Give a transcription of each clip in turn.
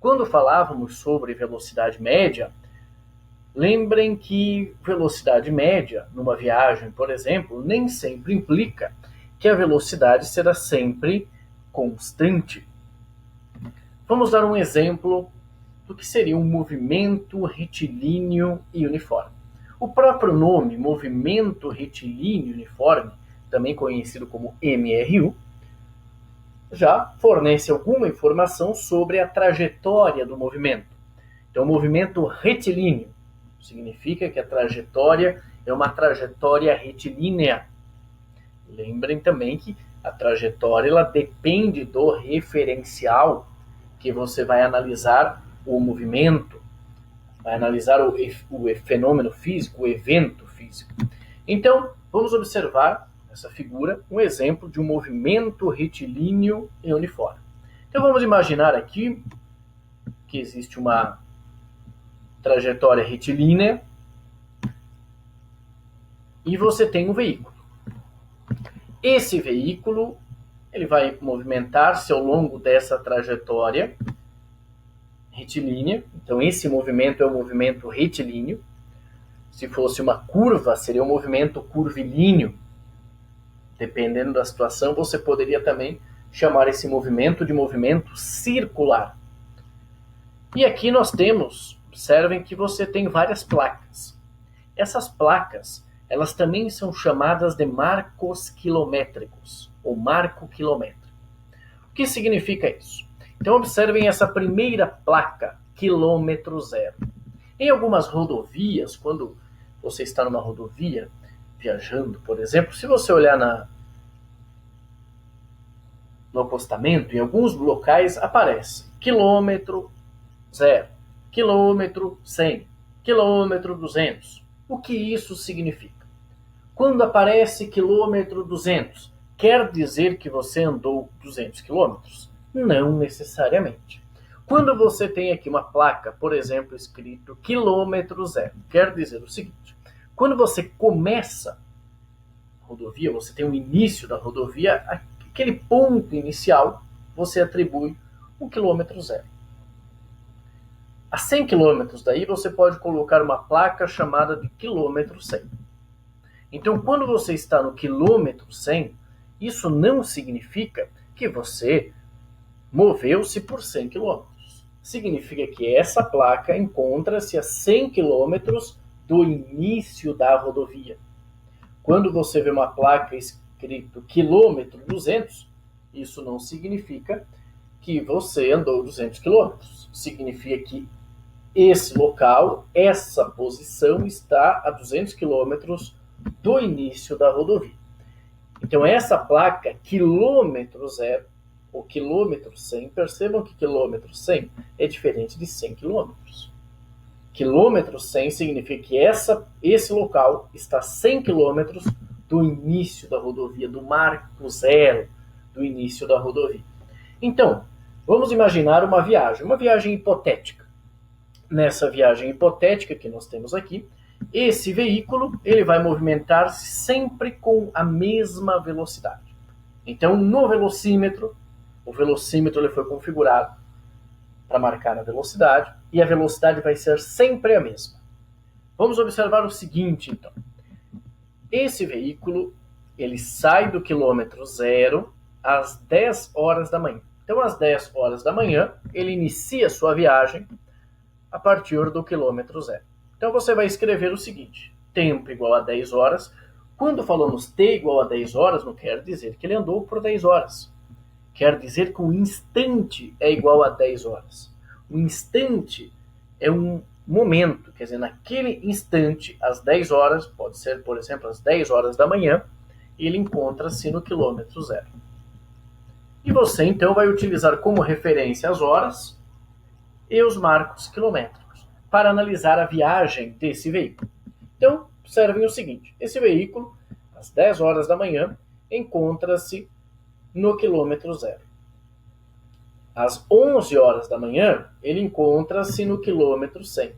Quando falávamos sobre velocidade média, lembrem que velocidade média, numa viagem, por exemplo, nem sempre implica que a velocidade será sempre constante. Vamos dar um exemplo do que seria um movimento retilíneo e uniforme. O próprio nome, movimento retilíneo uniforme, também conhecido como MRU, já fornece alguma informação sobre a trajetória do movimento. Então, o movimento retilíneo significa que a trajetória é uma trajetória retilínea. Lembrem também que a trajetória ela depende do referencial que você vai analisar o movimento, vai analisar o fenômeno físico, o evento físico. Então, vamos observar nessa figura um exemplo de um movimento retilíneo e uniforme. Então, vamos imaginar aqui que existe uma trajetória retilínea e você tem um veículo. Esse veículo ele vai movimentar-se ao longo dessa trajetória retilínea. Então, esse movimento é o movimento retilíneo. Se fosse uma curva, seria um movimento curvilíneo. Dependendo da situação, você poderia também chamar esse movimento de movimento circular. E aqui nós temos, observem que você tem várias placas. Essas placas, elas também são chamadas de marcos quilométricos, ou marco quilométrico. O que significa isso? Então observem essa primeira placa, quilômetro zero. Em algumas rodovias, quando você está numa rodovia, viajando, por exemplo, se você olhar no acostamento, em alguns locais aparece quilômetro zero, quilômetro 100, quilômetro 200. O que isso significa? Quando aparece quilômetro 200, quer dizer que você andou 200 quilômetros? Não necessariamente. Quando você tem aqui uma placa, por exemplo, escrito quilômetro zero, quer dizer o seguinte: quando você começa a rodovia, você tem o início da rodovia, aquele ponto inicial, você atribui um quilômetro zero. A 100 quilômetros daí, você pode colocar uma placa chamada de quilômetro 100. Então, quando você está no quilômetro 100, isso não significa que você moveu-se por 100 quilômetros. Significa que essa placa encontra-se a 100 quilômetros do início da rodovia. Quando você vê uma placa escrito quilômetro 200, isso não significa que você andou 200 quilômetros. Significa que esse local, essa posição está a 200 quilômetros do início da rodovia. Então, essa placa, quilômetro zero, ou quilômetro 100, percebam que quilômetro 100 é diferente de 100 quilômetros. Quilômetro 100 significa que esse local está a 100 quilômetros do início da rodovia, do marco zero do início da rodovia. Então, vamos imaginar uma viagem hipotética. Nessa viagem hipotética que nós temos aqui, esse veículo ele vai movimentar-se sempre com a mesma velocidade. Então, no velocímetro, o velocímetro ele foi configurado para marcar a velocidade e a velocidade vai ser sempre a mesma. Vamos observar o seguinte, então. Esse veículo ele sai do quilômetro zero às 10 horas da manhã. Então, às 10 horas da manhã, ele inicia a sua viagem a partir do quilômetro zero. Então você vai escrever o seguinte: tempo igual a 10 horas. Quando falamos t igual a 10 horas, não quer dizer que ele andou por 10 horas. Quer dizer que o instante é igual a 10 horas. O instante é um momento, quer dizer, naquele instante, às 10 horas, pode ser, por exemplo, às 10 horas da manhã, ele encontra-se no quilômetro zero. E você, então, vai utilizar como referência as horas e os marcos quilométricos para analisar a viagem desse veículo. Então, observem o seguinte: esse veículo, às 10 horas da manhã, encontra-se no quilômetro zero. Às 11 horas da manhã, ele encontra-se no quilômetro 100.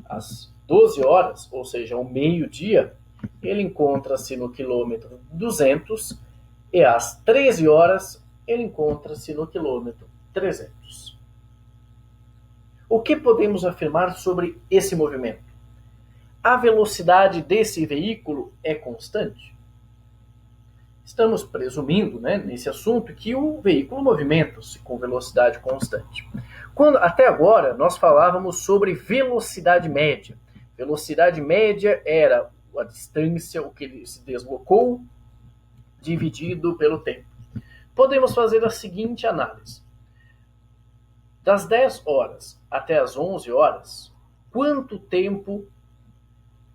Às 12 horas, ou seja, ao meio-dia, ele encontra-se no quilômetro 200 e às 13 horas, ele encontra-se no quilômetro 300. O que podemos afirmar sobre esse movimento? A velocidade desse veículo é constante? Estamos presumindo, nesse assunto, que o veículo movimenta-se com velocidade constante. Até agora, nós falávamos sobre velocidade média. Velocidade média era a distância, o que ele se deslocou, dividido pelo tempo. Podemos fazer a seguinte análise. Das 10 horas até as 11 horas, quanto tempo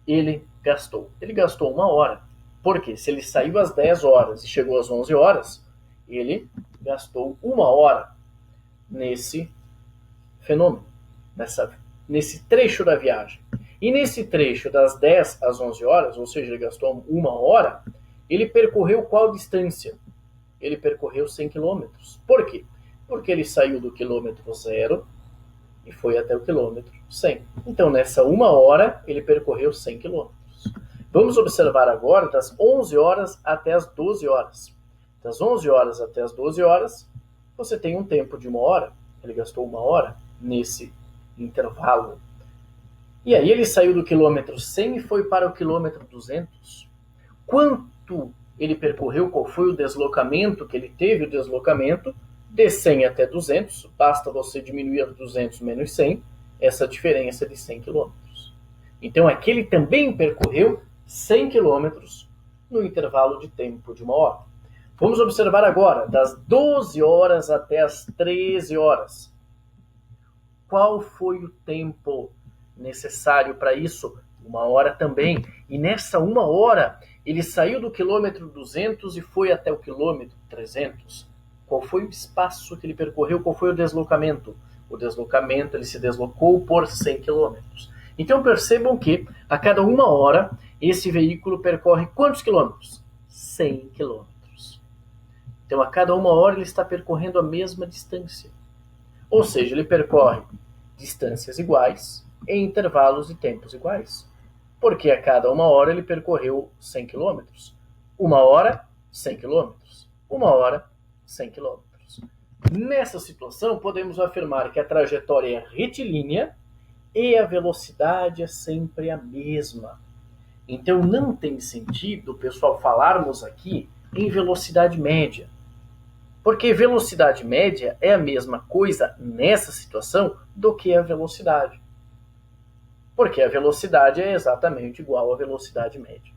ele gastou? Ele gastou 1 hora. Porque se ele saiu às 10 horas e chegou às 11 horas, ele gastou 1 hora nesse fenômeno, nesse trecho da viagem. E nesse trecho das 10 às 11 horas, ou seja, ele gastou 1 hora, ele percorreu qual distância? Ele percorreu 100 km. Por quê? Porque ele saiu do quilômetro 0 e foi até o quilômetro 100. Então, nessa 1 hora, ele percorreu 100 km. Vamos observar agora das 11 horas até as 12 horas. Das 11 horas até as 12 horas, você tem um tempo de 1 hora. Ele gastou 1 hora nesse intervalo. E aí ele saiu do quilômetro 100 e foi para o quilômetro 200. Quanto ele percorreu? Qual foi o deslocamento que ele teve? O deslocamento de 100 até 200. Basta você diminuir 200 menos 100, essa diferença de 100 quilômetros. Então aqui ele também percorreu 100 quilômetros no intervalo de tempo de 1 hora. Vamos observar agora, das 12 horas até as 13 horas. Qual foi o tempo necessário para isso? 1 hora também. E nessa 1 hora, ele saiu do quilômetro 200 e foi até o quilômetro 300. Qual foi o espaço que ele percorreu? Qual foi o deslocamento? O deslocamento, ele se deslocou por 100 quilômetros. Então percebam que a cada 1 hora, esse veículo percorre quantos quilômetros? 100 quilômetros. Então a cada 1 hora ele está percorrendo a mesma distância. Ou seja, ele percorre distâncias iguais em intervalos de tempos iguais. Porque a cada 1 hora ele percorreu 100 quilômetros. 1 hora, 100 quilômetros. 1 hora, 100 quilômetros. Nessa situação, podemos afirmar que a trajetória é retilínea e a velocidade é sempre a mesma. Então não tem sentido, pessoal, falarmos aqui em velocidade média. Porque velocidade média é a mesma coisa nessa situação do que a velocidade. Porque a velocidade é exatamente igual à velocidade média.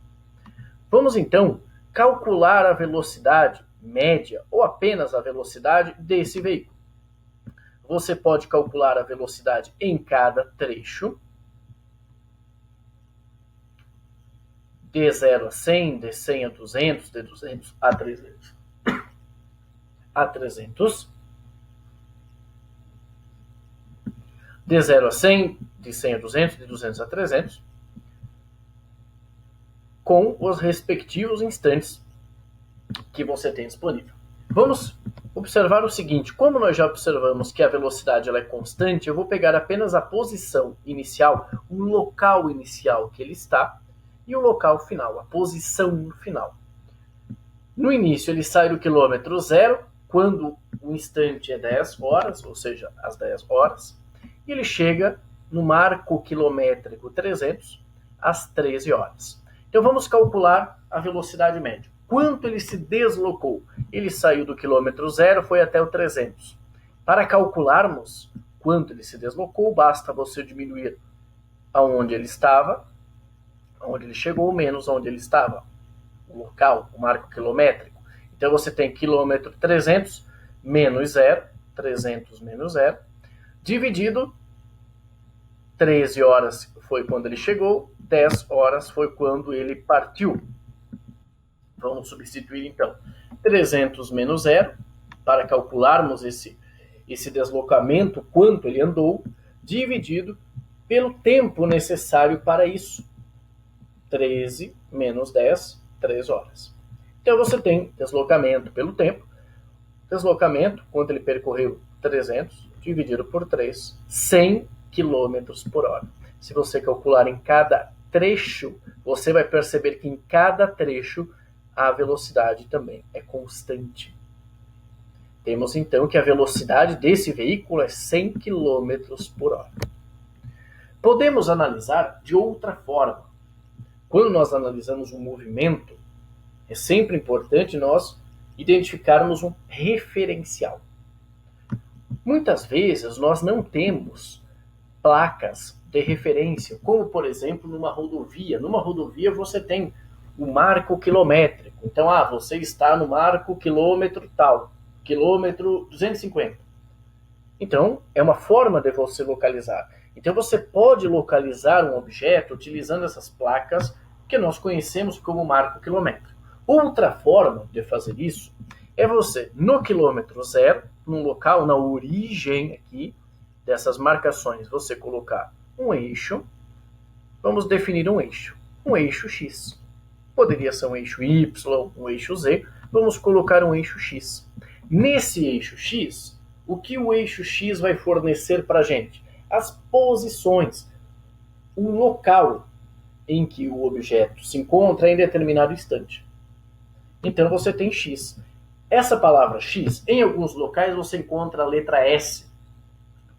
Vamos então calcular a velocidade média ou apenas a velocidade desse veículo. Você pode calcular a velocidade em cada trecho, de 0 a 100, de 100 a 200, de 200 a 300. De 0 a 100, de 100 a 200, de 200 a 300, com os respectivos instantes que você tem disponível. Vamos observar o seguinte, como nós já observamos que a velocidade ela é constante, eu vou pegar apenas a posição inicial, o local inicial que ele está, e o local final, a posição final. No início ele sai do quilômetro 0, quando o instante é 10 horas, ou seja, às 10 horas, e ele chega no marco quilométrico 300, às 13 horas. Então vamos calcular a velocidade média. Quanto ele se deslocou? Ele saiu do quilômetro 0, foi até o 300. Para calcularmos quanto ele se deslocou, basta você diminuir aonde ele estava, aonde ele chegou, menos aonde ele estava. O local, o marco quilométrico. Então você tem quilômetro 300 menos 0, 300 menos 0, dividido 13 horas foi quando ele chegou, 10 horas foi quando ele partiu. Vamos substituir então 300 menos 0 para calcularmos esse deslocamento, quanto ele andou, dividido pelo tempo necessário para isso. 13 menos 10, 3 horas. Então você tem deslocamento pelo tempo, deslocamento, quanto ele percorreu, 300, dividido por 3, 100 km por hora. Se você calcular em cada trecho, você vai perceber que em cada trecho a velocidade também é constante. Temos então que a velocidade desse veículo é 100 km por hora. Podemos analisar de outra forma. Quando nós analisamos um movimento, é sempre importante nós identificarmos um referencial. Muitas vezes nós não temos placas de referência, como por exemplo numa rodovia. Numa rodovia você tem o marco quilométrico. Então, você está no marco quilômetro tal, quilômetro 250. Então, é uma forma de você localizar. Então, você pode localizar um objeto utilizando essas placas que nós conhecemos como marco quilométrico. Outra forma de fazer isso é você, no quilômetro zero, num local, na origem aqui dessas marcações, você colocar um eixo. Vamos definir um eixo X. Poderia ser um eixo Y, um eixo Z. Vamos colocar um eixo X. Nesse eixo X, o que o eixo X vai fornecer para a gente? As posições, o local em que o objeto se encontra em determinado instante. Então você tem X. Essa palavra X, em alguns locais você encontra a letra S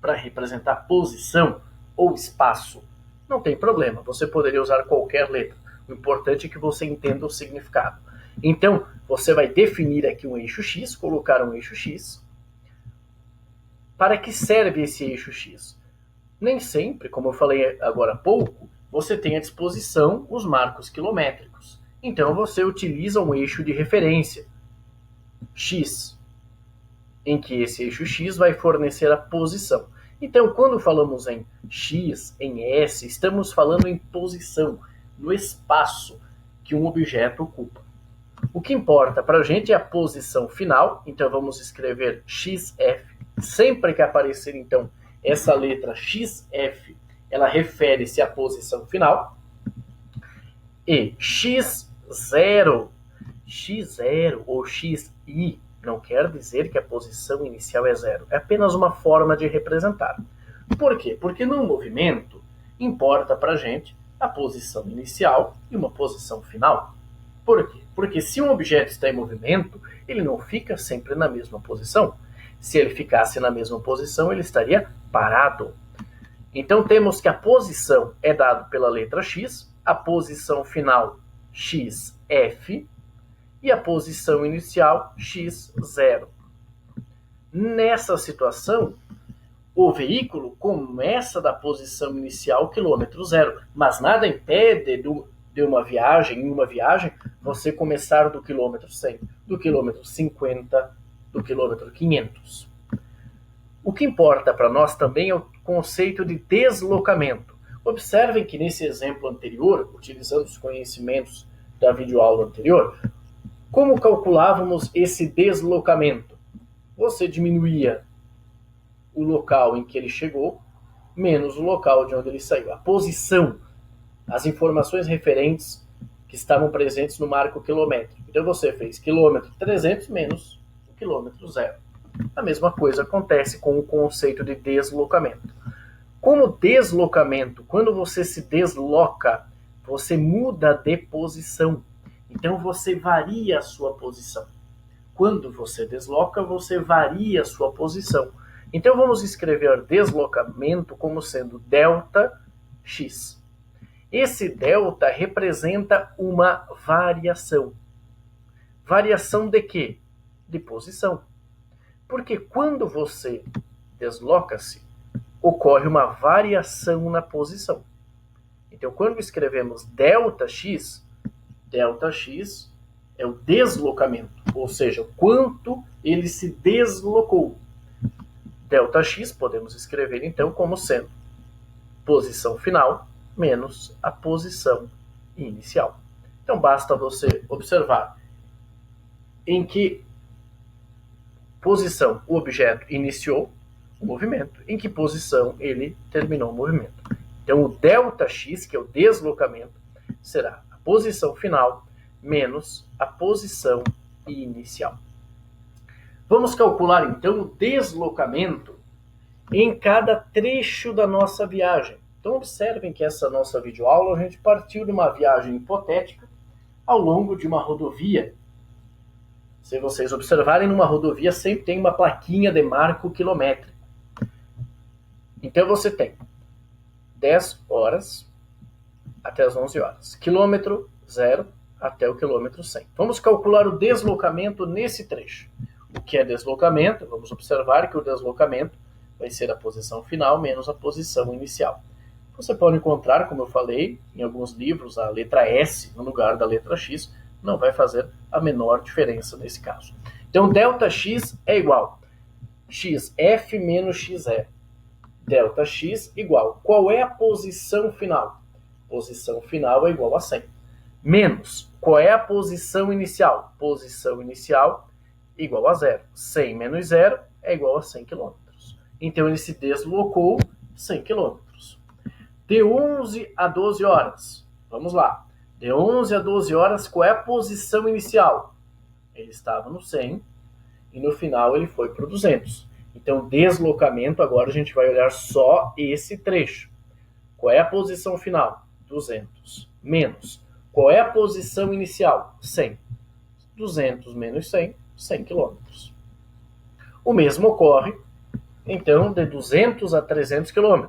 para representar posição ou espaço. Não tem problema, você poderia usar qualquer letra. O importante é que você entenda o significado. Então, você vai definir aqui um eixo X, colocar um eixo X. Para que serve esse eixo X? Nem sempre, como eu falei agora há pouco, você tem à disposição os marcos quilométricos. Então, você utiliza um eixo de referência, X, em que esse eixo X vai fornecer a posição. Então, quando falamos em X, em S, estamos falando em posição, no espaço que um objeto ocupa. O que importa para a gente é a posição final, então vamos escrever XF. Sempre que aparecer, então, essa letra XF, ela refere-se à posição final. E X0 ou XI não quer dizer que a posição inicial é zero. É apenas uma forma de representar. Por quê? Porque no movimento importa para a gente a posição inicial e uma posição final. Por quê? Porque se um objeto está em movimento, ele não fica sempre na mesma posição. Se ele ficasse na mesma posição, ele estaria parado. Então temos que a posição é dada pela letra X, a posição final XF e a posição inicial X0. Nessa situação, o veículo começa da posição inicial quilômetro zero, mas nada impede de uma viagem, você começar do quilômetro 100, do quilômetro 50, do quilômetro 500. O que importa para nós também é o conceito de deslocamento. Observem que nesse exemplo anterior, utilizando os conhecimentos da videoaula anterior, como calculávamos esse deslocamento? Você diminuía o local em que ele chegou, menos o local de onde ele saiu. A posição, as informações referentes que estavam presentes no marco quilométrico. Então você fez quilômetro 300 menos o quilômetro zero. A mesma coisa acontece com o conceito de deslocamento. Como deslocamento, quando você se desloca, você muda de posição. Então você varia a sua posição. Quando você desloca, você varia a sua posição. Então vamos escrever deslocamento como sendo ΔX. Esse delta representa uma variação. Variação de quê? De posição. Porque quando você desloca-se, ocorre uma variação na posição. Então, quando escrevemos ΔX, ΔX é o deslocamento, ou seja, o quanto ele se deslocou. ΔX podemos escrever, então, como sendo posição final menos a posição inicial. Então, basta você observar em que posição o objeto iniciou o movimento, em que posição ele terminou o movimento. Então, o ΔX, que é o deslocamento, será a posição final menos a posição inicial. Vamos calcular, então, o deslocamento em cada trecho da nossa viagem. Então, observem que essa nossa videoaula, a gente partiu de uma viagem hipotética ao longo de uma rodovia, Se vocês observarem, numa rodovia sempre tem uma plaquinha de marco quilométrico. Então você tem 10 horas até as 11 horas. Quilômetro 0 até o quilômetro 100. Vamos calcular o deslocamento nesse trecho. O que é deslocamento? Vamos observar que o deslocamento vai ser a posição final menos a posição inicial. Você pode encontrar, como eu falei, em alguns livros, a letra S no lugar da letra X, não vai fazer a menor diferença nesse caso. Então, ΔX é igual XF menos XE. ΔX igual. Qual é a posição final? Posição final é igual a 100. Menos. Qual é a posição inicial? Posição inicial igual a 0. 100 menos 0 é igual a 100 km. Então, ele se deslocou 100 km. De 11 a 12 horas. Vamos lá. De 11 a 12 horas, qual é a posição inicial? Ele estava no 100 e no final ele foi para o 200. Então, deslocamento, agora a gente vai olhar só esse trecho. Qual é a posição final? 200. Menos. Qual é a posição inicial? 100. 200 menos 100, 100 km. O mesmo ocorre, então, de 200 a 300 km.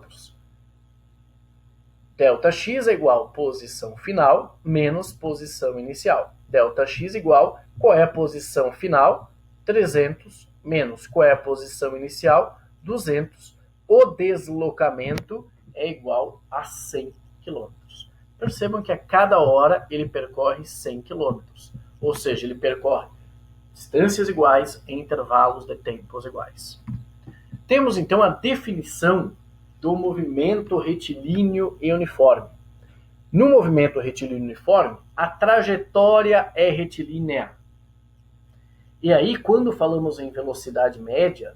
ΔX é igual posição final menos posição inicial. ΔX igual, qual é a posição final? 300 menos qual é a posição inicial? 200. O deslocamento é igual a 100 km. Percebam que a cada hora ele percorre 100 km. Ou seja, ele percorre distâncias iguais em intervalos de tempos iguais. Temos então a definição do movimento retilíneo e uniforme. No movimento retilíneo uniforme, a trajetória é retilínea. E aí, quando falamos em velocidade média,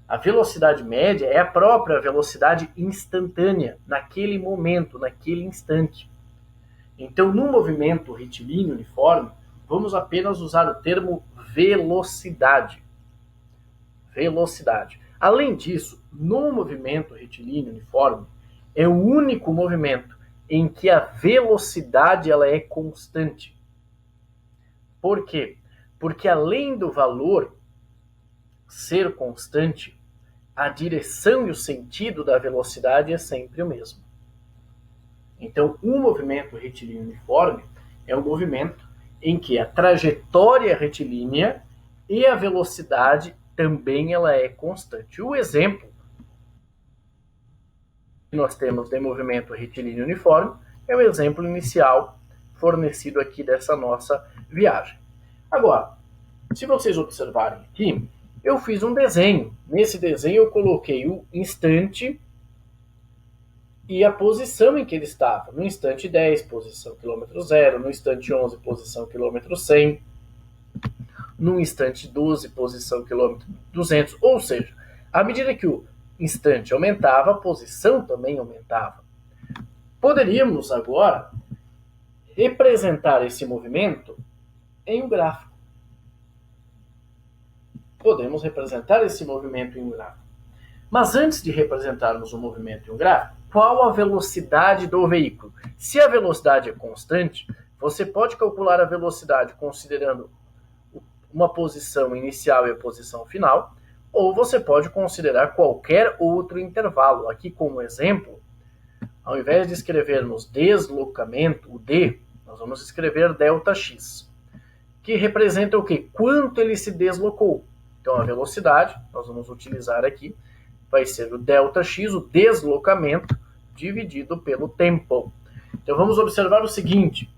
a velocidade média é a própria velocidade instantânea, naquele momento, naquele instante. Então, no movimento retilíneo uniforme, vamos apenas usar o termo velocidade. Velocidade. Além disso, no movimento retilíneo uniforme, é o único movimento em que a velocidade ela é constante. Por quê? Porque além do valor ser constante, a direção e o sentido da velocidade é sempre o mesmo. Então, o movimento retilíneo uniforme é um movimento em que a trajetória é retilínea e a velocidade também ela é constante. O exemplo que nós temos de movimento retilíneo uniforme é o exemplo inicial fornecido aqui dessa nossa viagem. Agora, se vocês observarem aqui, eu fiz um desenho. Nesse desenho eu coloquei o instante e a posição em que ele estava. No instante 10, posição quilômetro 0. No instante 11, posição quilômetro 100. No instante 12, posição quilômetro 200. Ou seja, à medida que o instante aumentava, a posição também aumentava. Poderíamos agora representar esse movimento em um gráfico. Podemos representar esse movimento em um gráfico. Mas antes de representarmos o movimento em um gráfico, qual a velocidade do veículo? Se a velocidade é constante, você pode calcular a velocidade considerando uma posição inicial e a posição final, ou você pode considerar qualquer outro intervalo. Aqui, como exemplo, ao invés de escrevermos deslocamento, o D, nós vamos escrever ΔX, que representa o quê? Quanto ele se deslocou. Então, a velocidade, nós vamos utilizar aqui, vai ser o ΔX, o deslocamento, dividido pelo tempo. Então, vamos observar o seguinte,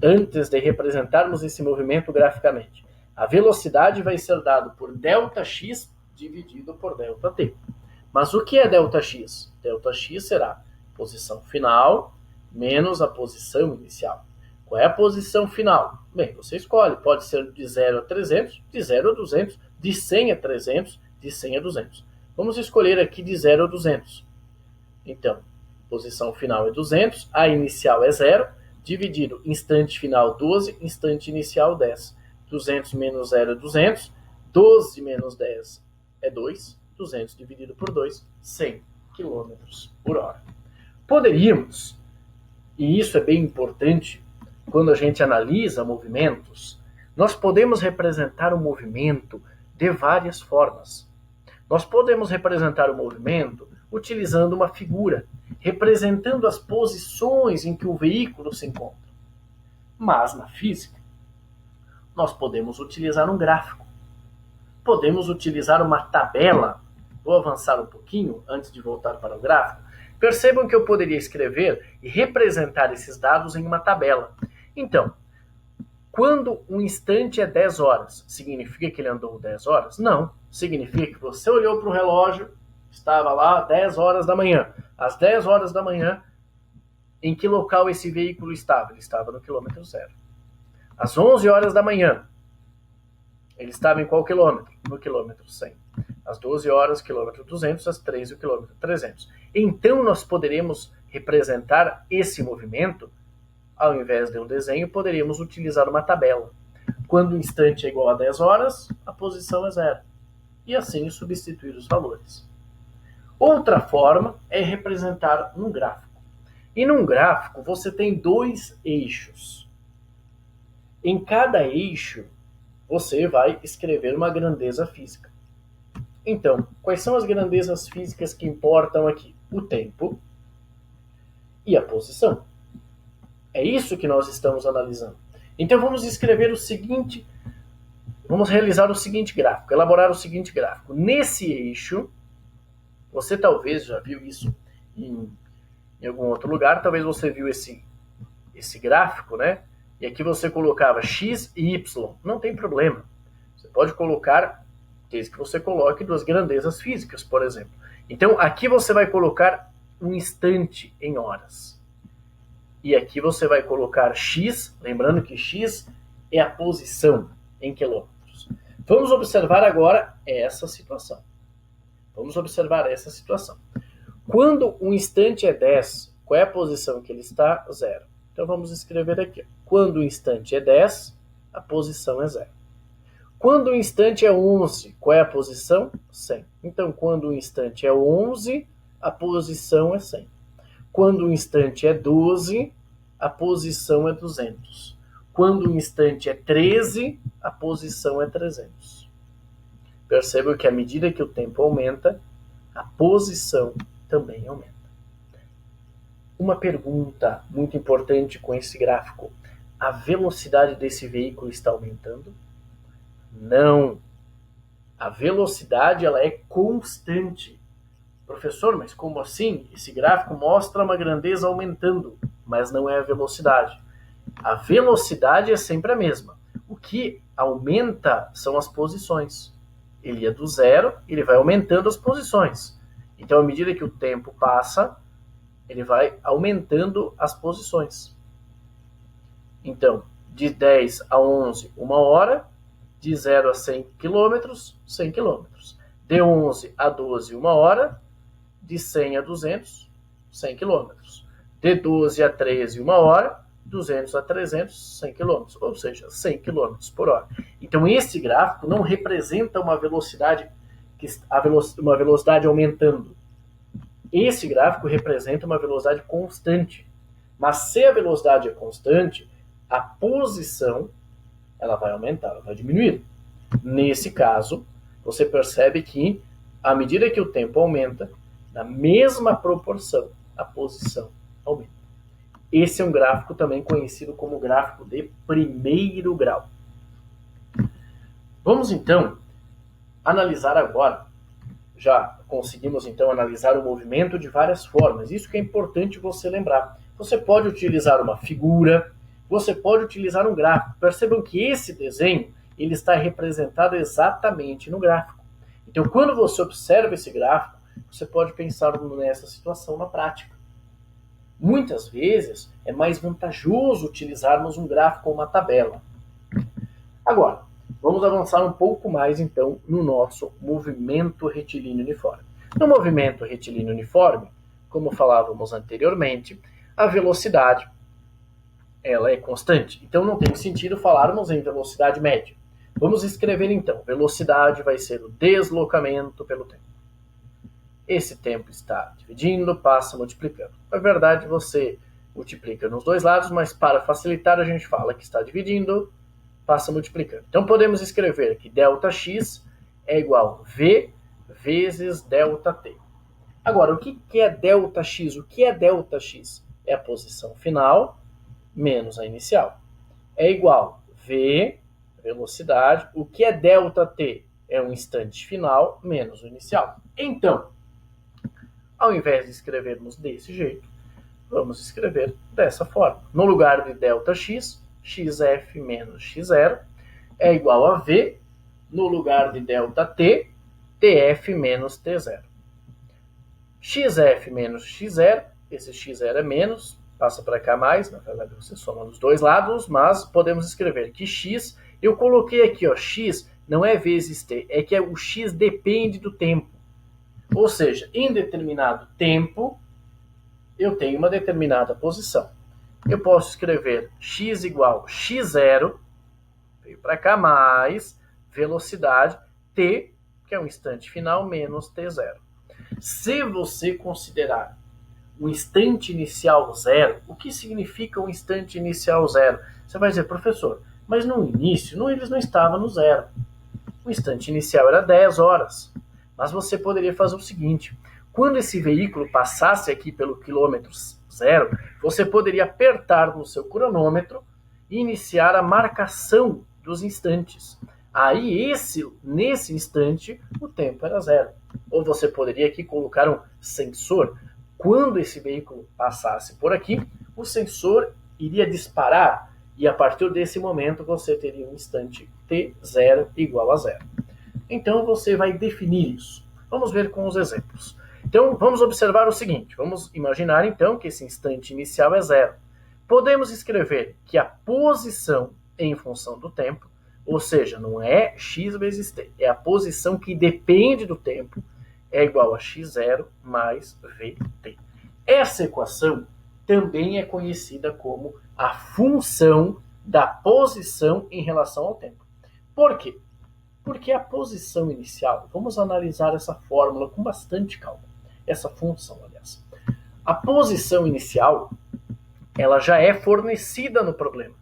antes de representarmos esse movimento graficamente. A velocidade vai ser dada por ΔX dividido por ΔT. Mas o que é ΔX? ΔX será posição final menos a posição inicial. Qual é a posição final? Bem, você escolhe. Pode ser de 0 a 300, de 0 a 200, de 100 a 300, de 100 a 200. Vamos escolher aqui de 0 a 200. Então, posição final é 200, a inicial é 0, dividido instante final 12, instante inicial 10. 200 menos 0 é 200, 12 menos 10 é 2, 200 dividido por 2, 100 km por hora. Poderíamos, e isso é bem importante, quando a gente analisa movimentos, Nós podemos representar o movimento de várias formas. Nós podemos representar o movimento utilizando uma figura, representando as posições em que o veículo se encontra. Mas na física, nós podemos utilizar um gráfico. Podemos utilizar uma tabela. Vou avançar um pouquinho antes de voltar para o gráfico. Percebam que eu poderia escrever e representar esses dados em uma tabela. Então, quando um instante é 10 horas, significa que ele andou 10 horas? Não. Significa que você olhou para o relógio, estava lá 10 horas da manhã. Às 10 horas da manhã, em que local esse veículo estava? Ele estava no quilômetro 0. Às 11 horas da manhã, ele estava em qual quilômetro? No quilômetro 100. Às 12 horas, quilômetro 200, às 13, o quilômetro 300. Então, nós poderemos representar esse movimento, ao invés de um desenho, poderíamos utilizar uma tabela. Quando o instante é igual a 10 horas, a posição é 0. E assim substituir os valores. Outra forma é representar num gráfico. E num gráfico, você tem 2 eixos. Em cada eixo, você vai escrever uma grandeza física. Então, quais são as grandezas físicas que importam aqui? O tempo e a posição. É isso que nós estamos analisando. Então, vamos escrever o seguinte, vamos realizar o seguinte gráfico, elaborar o seguinte gráfico. Nesse eixo, você talvez já viu isso em algum outro lugar, talvez você viu esse gráfico, né? E aqui você colocava x e y. Não tem problema. Você pode colocar, desde que você coloque 2 grandezas físicas, por exemplo. Então, aqui você vai colocar um instante em horas. E aqui você vai colocar x, lembrando que x é a posição em quilômetros. Vamos observar agora essa situação. Quando um instante é 10, qual é a posição que ele está? 0. Então vamos escrever aqui. Quando o instante é 10, a posição é 0. Quando o instante é 11, qual é a posição? 100. Então, quando o instante é 11, a posição é 100. Quando o instante é 12, a posição é 200. Quando o instante é 13, a posição é 300. Percebam que à medida que o tempo aumenta, a posição também aumenta. Uma pergunta muito importante com esse gráfico. A velocidade desse veículo está aumentando? Não. A velocidade ela é constante. Professor, mas como assim? Esse gráfico mostra uma grandeza aumentando, mas não é a velocidade. A velocidade é sempre a mesma. O que aumenta são as posições. Ele é do 0, ele vai aumentando as posições. Então, à medida que o tempo passa, ele vai aumentando as posições. Então, de 10 a 11, 1 hora. De 0 a 100 quilômetros, 100 quilômetros. De 11 a 12, 1 hora. De 100 a 200, 100 quilômetros. De 12 a 13, 1 hora. 200 a 300, 100 quilômetros. Ou seja, 100 quilômetros por hora. Então, esse gráfico não representa uma velocidade aumentando. Esse gráfico representa uma velocidade constante. Mas se a velocidade é constante, a posição ela vai aumentar, ela vai diminuir. Nesse caso, você percebe que, à medida que o tempo aumenta, na mesma proporção, a posição aumenta. Esse é um gráfico também conhecido como gráfico de primeiro grau. Vamos, então, analisar agora. Já conseguimos, então, analisar o movimento de várias formas. Isso que é importante você lembrar. Você pode utilizar uma figura, você pode utilizar um gráfico. Percebam que esse desenho ele está representado exatamente no gráfico. Então, quando você observa esse gráfico, você pode pensar nessa situação na prática. Muitas vezes, é mais vantajoso utilizarmos um gráfico ou uma tabela. Agora, vamos avançar um pouco mais, então, no nosso movimento retilíneo uniforme. No movimento retilíneo uniforme, como falávamos anteriormente, a velocidade ela é constante. Então, não tem sentido falarmos em velocidade média. Vamos escrever, então. Velocidade vai ser o deslocamento pelo tempo. Esse tempo está dividindo, passa multiplicando. Na verdade, você multiplica nos dois lados, mas para facilitar, a gente fala que está dividindo passa multiplicando. Então podemos escrever que ΔX é igual a V vezes ΔT. Agora, o que é ΔX? O que é ΔX? É a posição final menos a inicial. É igual a V, velocidade. O que é ΔT? É o instante final menos o inicial. Então, ao invés de escrevermos desse jeito, vamos escrever dessa forma. No lugar de ΔX, xf menos x0 é igual a V, no lugar de ΔT, tf menos t0. xf menos x0, esse x0 é menos, passa para cá mais, na verdade você soma nos dois lados, mas podemos escrever que x, eu coloquei aqui, ó, x não é vezes t, é que o x depende do tempo. Ou seja, em determinado tempo, eu tenho uma determinada posição. Eu posso escrever x igual a x0, veio para cá, mais velocidade, t, que é o instante final, menos t0. Se você considerar o instante inicial zero, o que significa o instante inicial zero? Você vai dizer, professor, mas no início eles não estavam no zero. O instante inicial era 10 horas. Mas você poderia fazer o seguinte, quando esse veículo passasse aqui pelo quilômetro zero, você poderia apertar no seu cronômetro e iniciar a marcação dos instantes. Aí, nesse instante, o tempo era zero. Ou você poderia aqui colocar um sensor. Quando esse veículo passasse por aqui, o sensor iria disparar e a partir desse momento você teria um instante t0 igual a zero. Então você vai definir isso. Vamos ver com os exemplos. Então vamos observar o seguinte, vamos imaginar então que esse instante inicial é zero. Podemos escrever que a posição em função do tempo, ou seja, não é x vezes t, é a posição que depende do tempo, é igual a x0 mais vt. Essa equação também é conhecida como a função da posição em relação ao tempo. Por quê? Porque a posição inicial, vamos analisar essa fórmula com bastante calma, essa função, aliás. A posição inicial, ela já é fornecida no problema.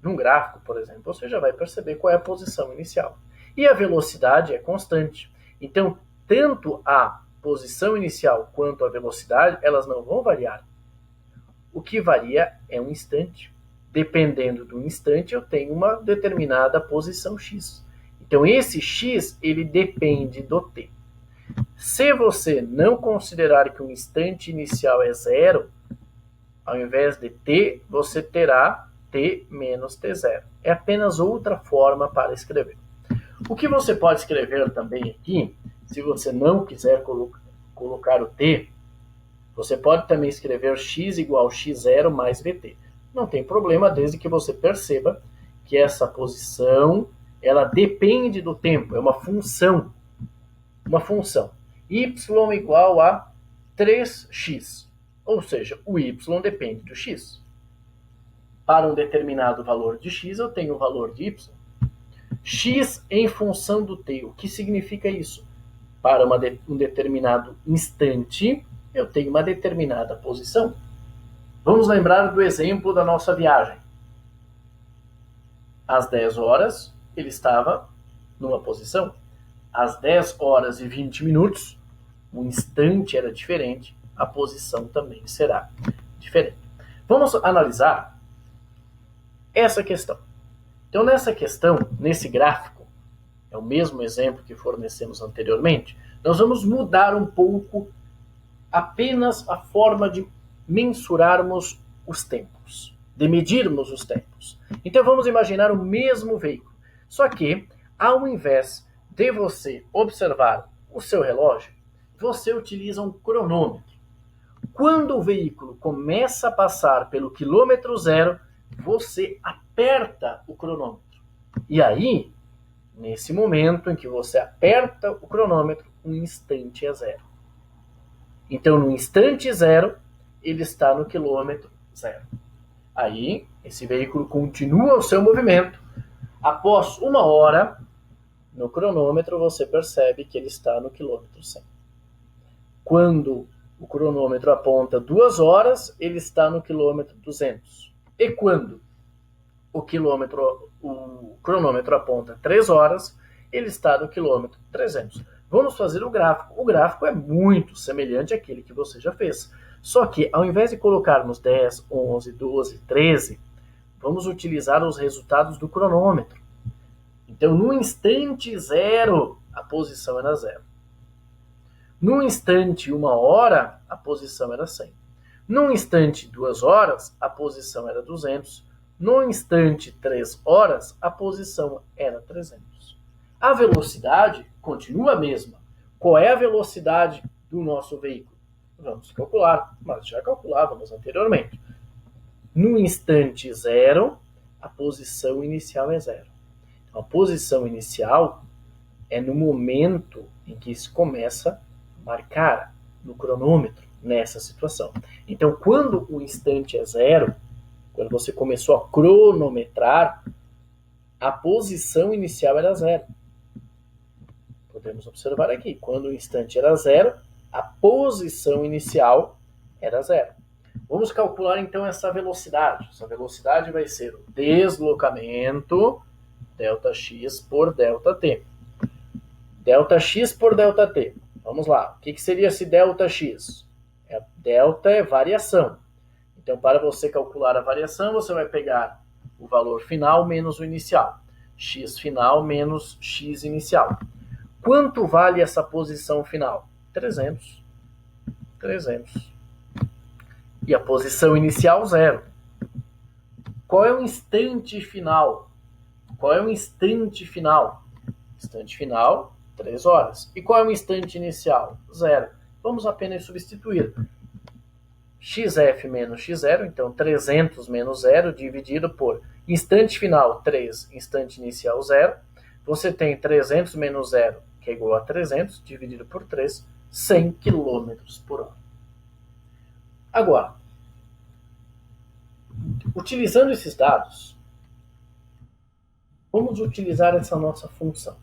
Num gráfico, por exemplo, você já vai perceber qual é a posição inicial. E a velocidade é constante. Então, tanto a posição inicial quanto a velocidade, elas não vão variar. O que varia é um instante. Dependendo do instante, eu tenho uma determinada posição x. Então, esse x, ele depende do t. Se você não considerar que o instante inicial é zero, ao invés de t, você terá t menos t0. É apenas outra forma para escrever. O que você pode escrever também aqui, se você não quiser colocar o t, você pode também escrever x igual a x0 mais vt. Não tem problema, desde que você perceba que essa posição, ela depende do tempo, é uma função. Uma função. Y igual a 3x, ou seja, o y depende do x. Para um determinado valor de x, eu tenho o valor de y. X em função do t, o que significa isso? Para um determinado instante, eu tenho uma determinada posição. Vamos lembrar do exemplo da nossa viagem. Às 10 horas, ele estava numa posição. Às 10 horas e 20 minutos, o instante era diferente, a posição também será diferente. Vamos analisar essa questão. Então, nessa questão, nesse gráfico, é o mesmo exemplo que fornecemos anteriormente, nós vamos mudar um pouco apenas a forma de mensurarmos os tempos, de medirmos os tempos. Então vamos imaginar o mesmo veículo, só que ao invés de você observar o seu relógio, você utiliza um cronômetro. Quando o veículo começa a passar pelo quilômetro zero, você aperta o cronômetro. E aí, nesse momento em que você aperta o cronômetro, um instante é zero. Então, no instante zero, ele está no quilômetro zero. Aí, esse veículo continua o seu movimento. Após 1 hora, no cronômetro, você percebe que ele está no quilômetro 100. Quando o cronômetro aponta 2 horas, ele está no quilômetro 200. E quando o cronômetro aponta 3 horas, ele está no quilômetro 300. Vamos fazer o gráfico. O gráfico é muito semelhante àquele que você já fez. Só que, ao invés de colocarmos 10, 11, 12, 13, vamos utilizar os resultados do cronômetro. Então, no instante zero, a posição era 0. No instante 1 hora, a posição era 100. No instante 2 horas, a posição era 200. No instante 3 horas, a posição era 300. A velocidade continua a mesma. Qual é a velocidade do nosso veículo? Vamos calcular, mas já calculávamos anteriormente. No instante zero, a posição inicial é 0. Então, a posição inicial é no momento em que se começa a marcar no cronômetro, nessa situação. Então, quando o instante é 0, quando você começou a cronometrar, a posição inicial era 0. Podemos observar aqui, quando o instante era 0, a posição inicial era 0. Vamos calcular então essa velocidade. Essa velocidade vai ser o deslocamento, ΔX por ΔT. ΔX por ΔT. Vamos lá. O que seria esse ΔX? Delta é variação. Então, para você calcular a variação, você vai pegar o valor final menos o inicial. X final menos X inicial. Quanto vale essa posição final? 300. 300. E a posição inicial, 0. Qual é o instante final? Qual é o instante final? Instante final, 3 horas. E qual é o instante inicial? 0. Vamos apenas substituir. XF menos X0, então 300 menos 0 dividido por instante final, 3, instante inicial, 0. Você tem 300 menos 0, que é igual a 300, dividido por 3, 100 km por hora. Agora, utilizando esses dados, vamos utilizar essa nossa função.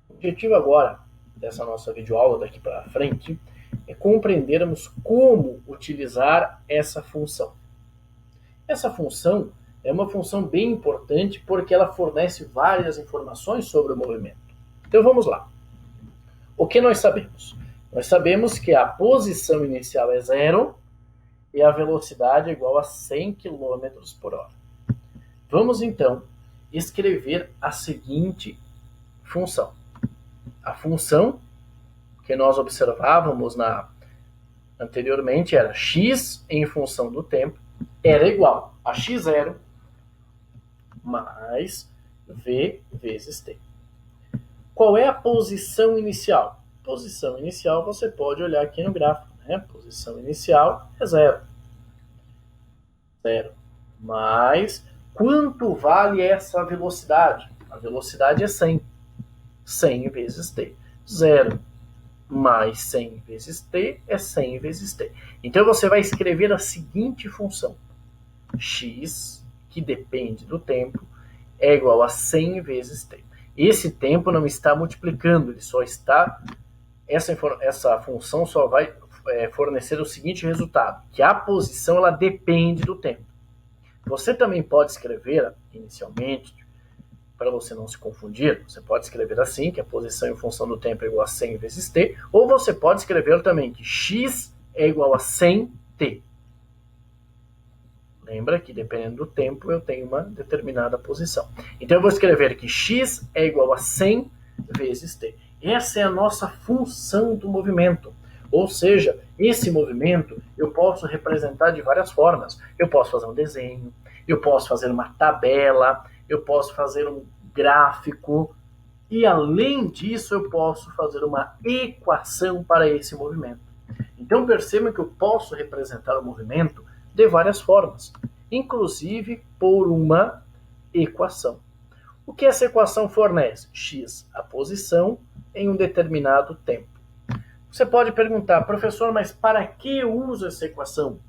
O objetivo agora dessa nossa videoaula daqui para frente é compreendermos como utilizar essa função. Essa função é uma função bem importante porque ela fornece várias informações sobre o movimento. Então vamos lá. O que nós sabemos? Nós sabemos que a posição inicial é 0 e a velocidade é igual a 100 km por hora. Vamos então escrever a seguinte função. A função que nós observávamos anteriormente era x em função do tempo era igual a x0 mais v vezes t. Qual é a posição inicial? Posição inicial você pode olhar aqui no gráfico, né? Posição inicial é 0. 0 mais quanto vale essa velocidade? A velocidade é 100. 100 vezes t. 0 mais 100 vezes t é 100 vezes t. Então você vai escrever a seguinte função. X, que depende do tempo, é igual a 100 vezes t. Esse tempo não está multiplicando, ele só está... Essa função só vai fornecer o seguinte resultado, que a posição ela depende do tempo. Você também pode escrever, inicialmente, para você não se confundir, você pode escrever assim, que a posição em função do tempo é igual a 100 vezes t, ou você pode escrever também que x é igual a 100t. Lembra que dependendo do tempo eu tenho uma determinada posição. Então eu vou escrever que x é igual a 100 vezes t. Essa é a nossa função do movimento. Ou seja, esse movimento eu posso representar de várias formas. Eu posso fazer um desenho, eu posso fazer uma tabela, eu posso fazer um gráfico e, além disso, eu posso fazer uma equação para esse movimento. Então, percebam que eu posso representar o movimento de várias formas, inclusive por uma equação. O que essa equação fornece? X, a posição em um determinado tempo. Você pode perguntar, professor, mas para que eu uso essa equação?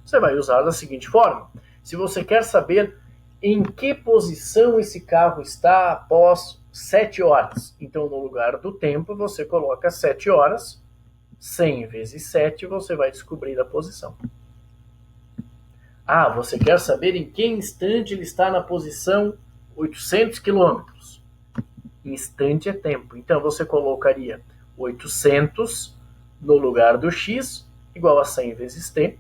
Você vai usar da seguinte forma. Se você quer saber em que posição esse carro está após 7 horas, então no lugar do tempo você coloca 7 horas, 100 vezes 7 você vai descobrir a posição. Ah, você quer saber em que instante ele está na posição 800 quilômetros. Instante é tempo. Então, você colocaria 800 no lugar do x, igual a 100 vezes t.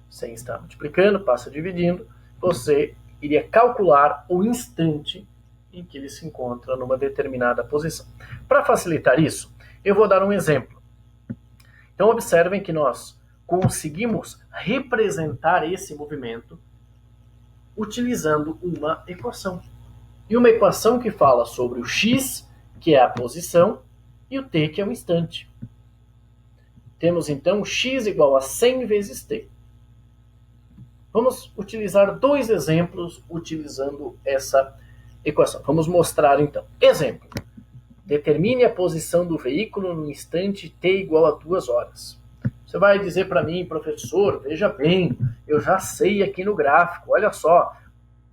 100 está multiplicando, passa dividindo. Você iria calcular o instante em que ele se encontra numa determinada posição. Para facilitar isso, eu vou dar um exemplo. Então, observem que nós conseguimos representar esse movimento utilizando uma equação. E uma equação que fala sobre o x, que é a posição, e o t, que é o instante. Temos então x igual a 100 vezes t. Vamos utilizar dois exemplos utilizando essa equação. Vamos mostrar então. Exemplo. Determine a posição do veículo no instante t igual a 2 horas. Você vai dizer para mim, professor, veja bem, eu já sei aqui no gráfico, olha só,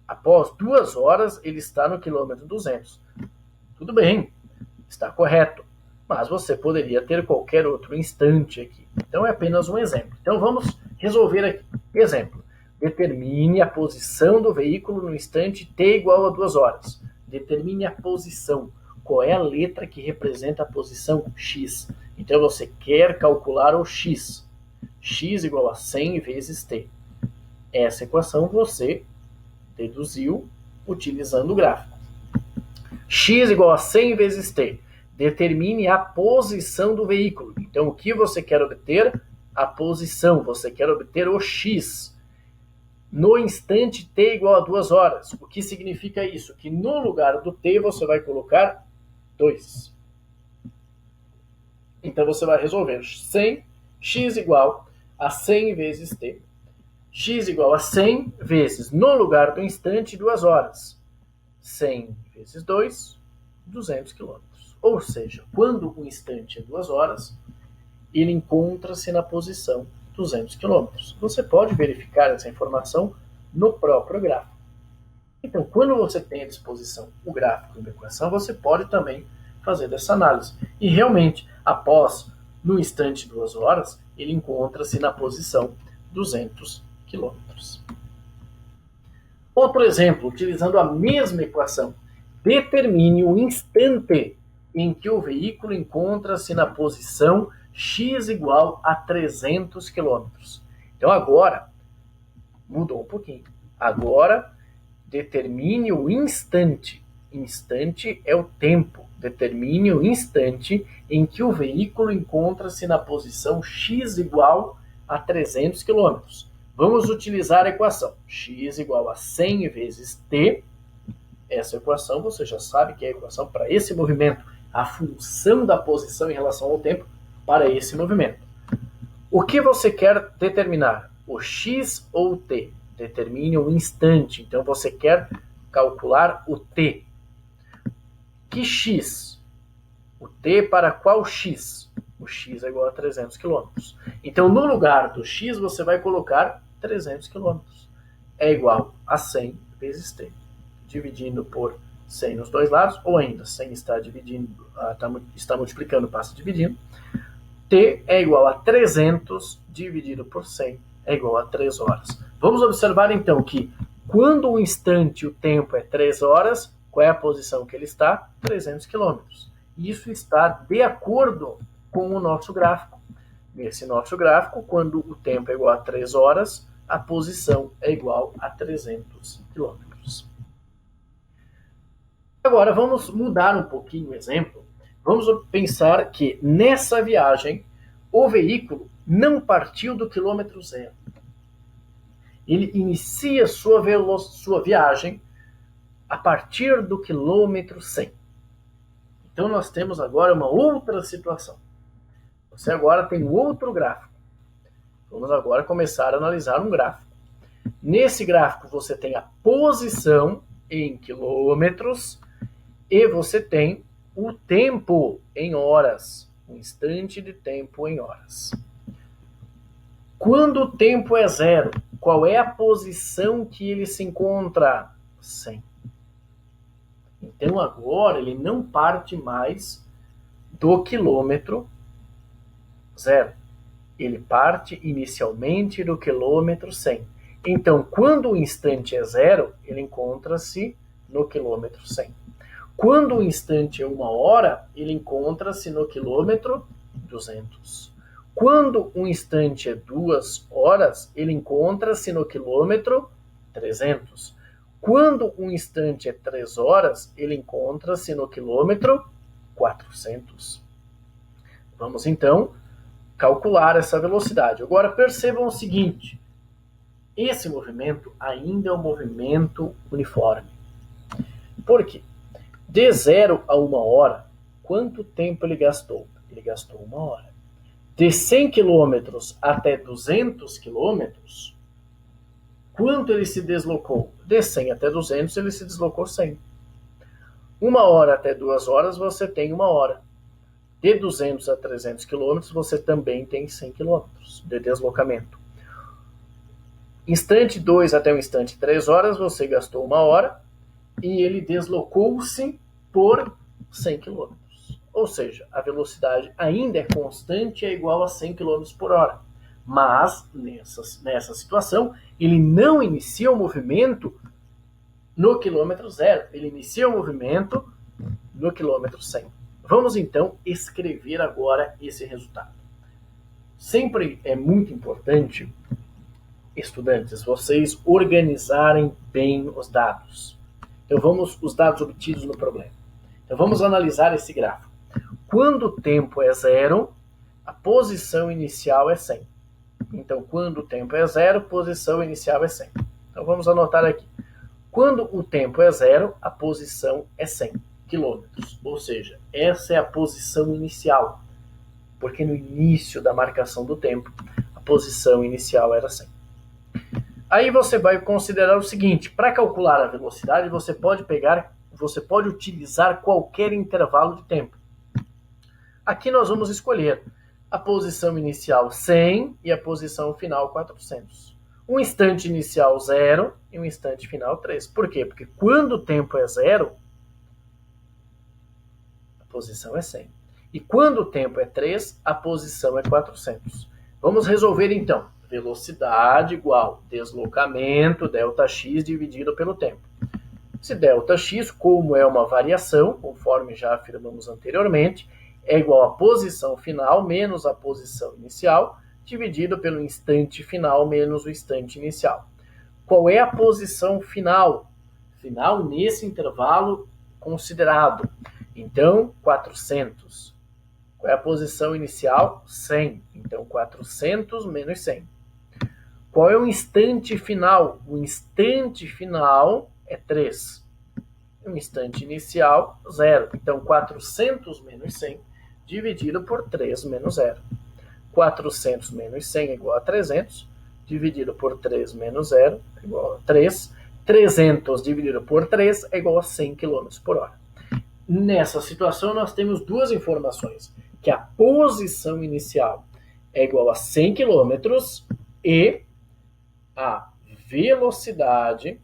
após 2 horas ele está no quilômetro 200. Tudo bem, está correto, mas você poderia ter qualquer outro instante aqui. Então é apenas um exemplo. Então vamos resolver aqui. Exemplo, determine a posição do veículo no instante t igual a 2 horas. Determine a posição. Qual é a letra que representa a posição x? Então você quer calcular o x. X igual a 100 vezes t. Essa equação você deduziu utilizando o gráfico. X igual a 100 vezes t. Determine a posição do veículo. Então o que você quer obter? A posição. Você quer obter o x. No instante t igual a 2 horas. O que significa isso? Que no lugar do t você vai colocar 2. Então você vai resolver 100, x igual a 100 vezes t. X igual a 100 vezes, no lugar do instante, 2 horas. 100 vezes 2, 200 quilômetros. Ou seja, quando o instante é 2 horas, ele encontra-se na posição 200 quilômetros. Você pode verificar essa informação no próprio gráfico. Então, quando você tem à disposição o gráfico e a equação, você pode também fazer essa análise. E realmente, após, no instante 2 horas, ele encontra-se na posição 200 quilômetros. Outro exemplo, utilizando a mesma equação. Determine o instante em que o veículo encontra-se na posição x igual a 300 quilômetros. Então agora, mudou um pouquinho. Agora, determine o instante. Instante é o tempo. Determine o instante em que o veículo encontra-se na posição x igual a 300 km. Vamos utilizar a equação. X igual a 100 vezes t. Essa equação você já sabe que é a equação para esse movimento. A função da posição em relação ao tempo para esse movimento. O que você quer determinar? O x ou o t? Determine o instante. Então você quer calcular o t. Que x? O t para qual x? O x é igual a 300 km. Então, no lugar do x, você vai colocar 300 km. É igual a 100 vezes t. Dividindo por 100 nos dois lados, ou ainda 100 está multiplicando, passa dividindo. T é igual a 300 dividido por 100 é igual a 3 horas. Vamos observar então que quando o instante, o tempo é 3 horas, qual é a posição que ele está? 300 km. Isso está de acordo com o nosso gráfico. Nesse nosso gráfico, quando o tempo é igual a 3 horas, a posição é igual a 300 km. Agora, vamos mudar um pouquinho o exemplo. Vamos pensar que nessa viagem, o veículo não partiu do quilômetro zero. Ele inicia sua viagem a partir do quilômetro 100. Então, nós temos agora uma outra situação. Você agora tem um outro gráfico. Vamos agora começar a analisar um gráfico. Nesse gráfico, você tem a posição em quilômetros e você tem o tempo em horas. Um instante de tempo em horas. Quando o tempo é zero, qual é a posição que ele se encontra? 100. Então agora ele não parte mais do quilômetro zero. Ele parte inicialmente do quilômetro 100. Então, quando o instante é 0, ele encontra-se no quilômetro 100. Quando o instante é 1 hora, ele encontra-se no quilômetro 200. Quando um instante é 2 horas, ele encontra-se no quilômetro 300. Quando um instante é 3 horas, ele encontra-se no quilômetro 400. Vamos então calcular essa velocidade. Agora percebam o seguinte: esse movimento ainda é um movimento uniforme. Por quê? De 0 a 1 hora, quanto tempo ele gastou? Ele gastou 1 hora. De 100 km até 200 km, quanto ele se deslocou? De 100 até 200, ele se deslocou 100. 1 hora até 2 horas, você tem 1 hora. De 200 a 300 km, você também tem 100 km de deslocamento. Instante 2 até o instante 3 horas, você gastou 1 hora e ele deslocou-se por 100 km. Ou seja, a velocidade ainda é constante, é igual a 100 km por hora. Mas, nessa situação, ele não inicia o movimento no quilômetro 0. Ele inicia o movimento no quilômetro 100. Vamos, então, escrever agora esse resultado. Sempre é muito importante, estudantes, vocês organizarem bem os dados. Então, os dados obtidos no problema. Então, vamos analisar esse gráfico. Quando o tempo é 0, a posição inicial é 100. Então, quando o tempo é 0, a posição inicial é 100. Então, vamos anotar aqui. Quando o tempo é 0, a posição é 100 quilômetros. Ou seja, essa é a posição inicial. Porque no início da marcação do tempo, a posição inicial era 100. Aí você vai considerar o seguinte: para calcular a velocidade, você pode utilizar qualquer intervalo de tempo. Aqui nós vamos escolher a posição inicial 100 e a posição final 400. Um instante inicial 0 e um instante final 3. Por quê? Porque quando o tempo é 0, a posição é 100. E quando o tempo é 3, a posição é 400. Vamos resolver então. Velocidade igual deslocamento, ΔX, dividido pelo tempo. Se ΔX, como é uma variação, conforme já afirmamos anteriormente, é igual a posição final menos a posição inicial, dividido pelo instante final menos o instante inicial. Qual é a posição final? Final nesse intervalo considerado. Então, 400. Qual é a posição inicial? 100. Então, 400 menos 100. Qual é o instante final? O instante final é 3. O instante inicial, 0. Então, 400 menos 100 dividido por 3 menos 0. 400 menos 100 é igual a 300, dividido por 3 menos 0 é igual a 3. 300 dividido por 3 é igual a 100 km por hora. Nessa situação, nós temos duas informações: que a posição inicial é igual a 100 km e a velocidade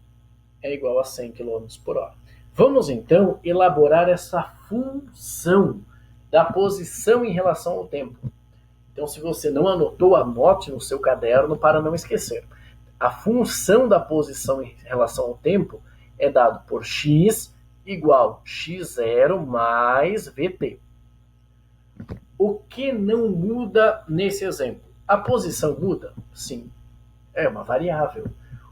é igual a 100 km por hora. Vamos, então, elaborar essa função da posição em relação ao tempo. Então, se você não anotou, anote no seu caderno para não esquecer. A função da posição em relação ao tempo é dado por x igual x0 mais vt. O que não muda nesse exemplo? A posição muda? Sim. É uma variável.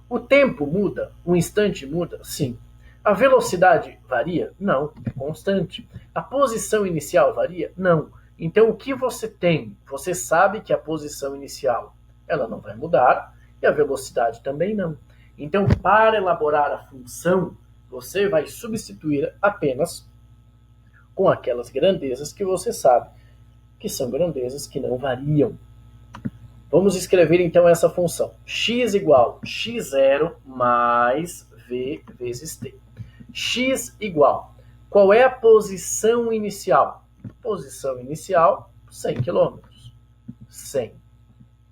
O tempo muda? O instante muda? Sim. A velocidade varia? Não, é constante. A posição inicial varia? Não. Então, o que você tem? Você sabe que a posição inicial ela não vai mudar e a velocidade também não. Então, para elaborar a função, você vai substituir apenas com aquelas grandezas que você sabe, que são grandezas que não variam. Vamos escrever então essa função. X igual x0 mais v vezes t. X igual. Qual é a posição inicial? Posição inicial, 100 km. 100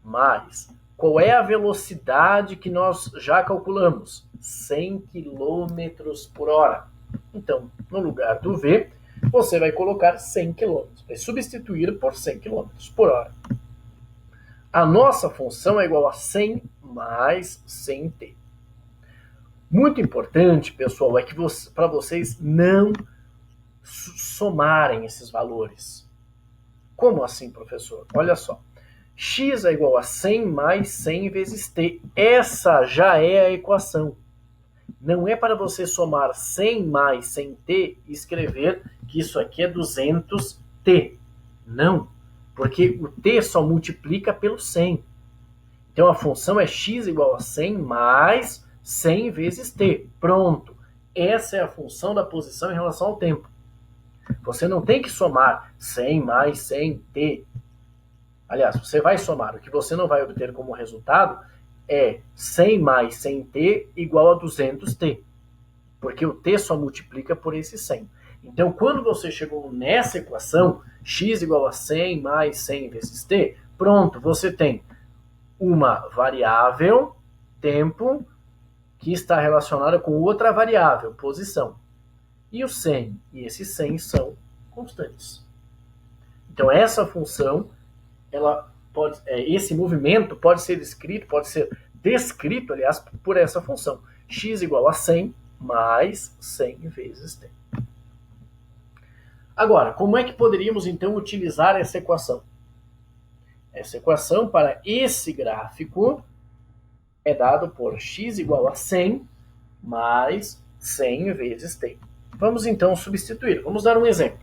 mais. Qual é a velocidade que nós já calculamos? 100 km por hora. Então, no lugar do v, você vai colocar 100 km. Vai substituir por 100 km por hora. A nossa função é igual a 100 mais 100t. Muito importante, pessoal, é que para vocês não somarem esses valores. Como assim, professor? Olha só. X é igual a 100 mais 100 vezes t. Essa já é a equação. Não é para você somar 100 mais 100t e escrever que isso aqui é 200t. Não, porque o t só multiplica pelo 100. Então a função é x igual a 100 mais 100 vezes t. Pronto. Essa é a função da posição em relação ao tempo. Você não tem que somar 100 mais 100t. Aliás, você vai somar. O que você não vai obter como resultado é 100 mais 100t igual a 200t. Porque o t só multiplica por esse 100. Então, quando você chegou nessa equação, x igual a 100 mais 100 vezes t, pronto, você tem uma variável, tempo, que está relacionada com outra variável, posição. E o 100 e esse 100 são constantes. Então, essa função, esse movimento pode ser descrito, aliás, por essa função. X igual a 100 mais 100 vezes t. Agora, como é que poderíamos, então, utilizar essa equação? Essa equação, para esse gráfico, é dado por x igual a 100 mais 100 vezes t. Vamos, então, substituir. Vamos dar um exemplo.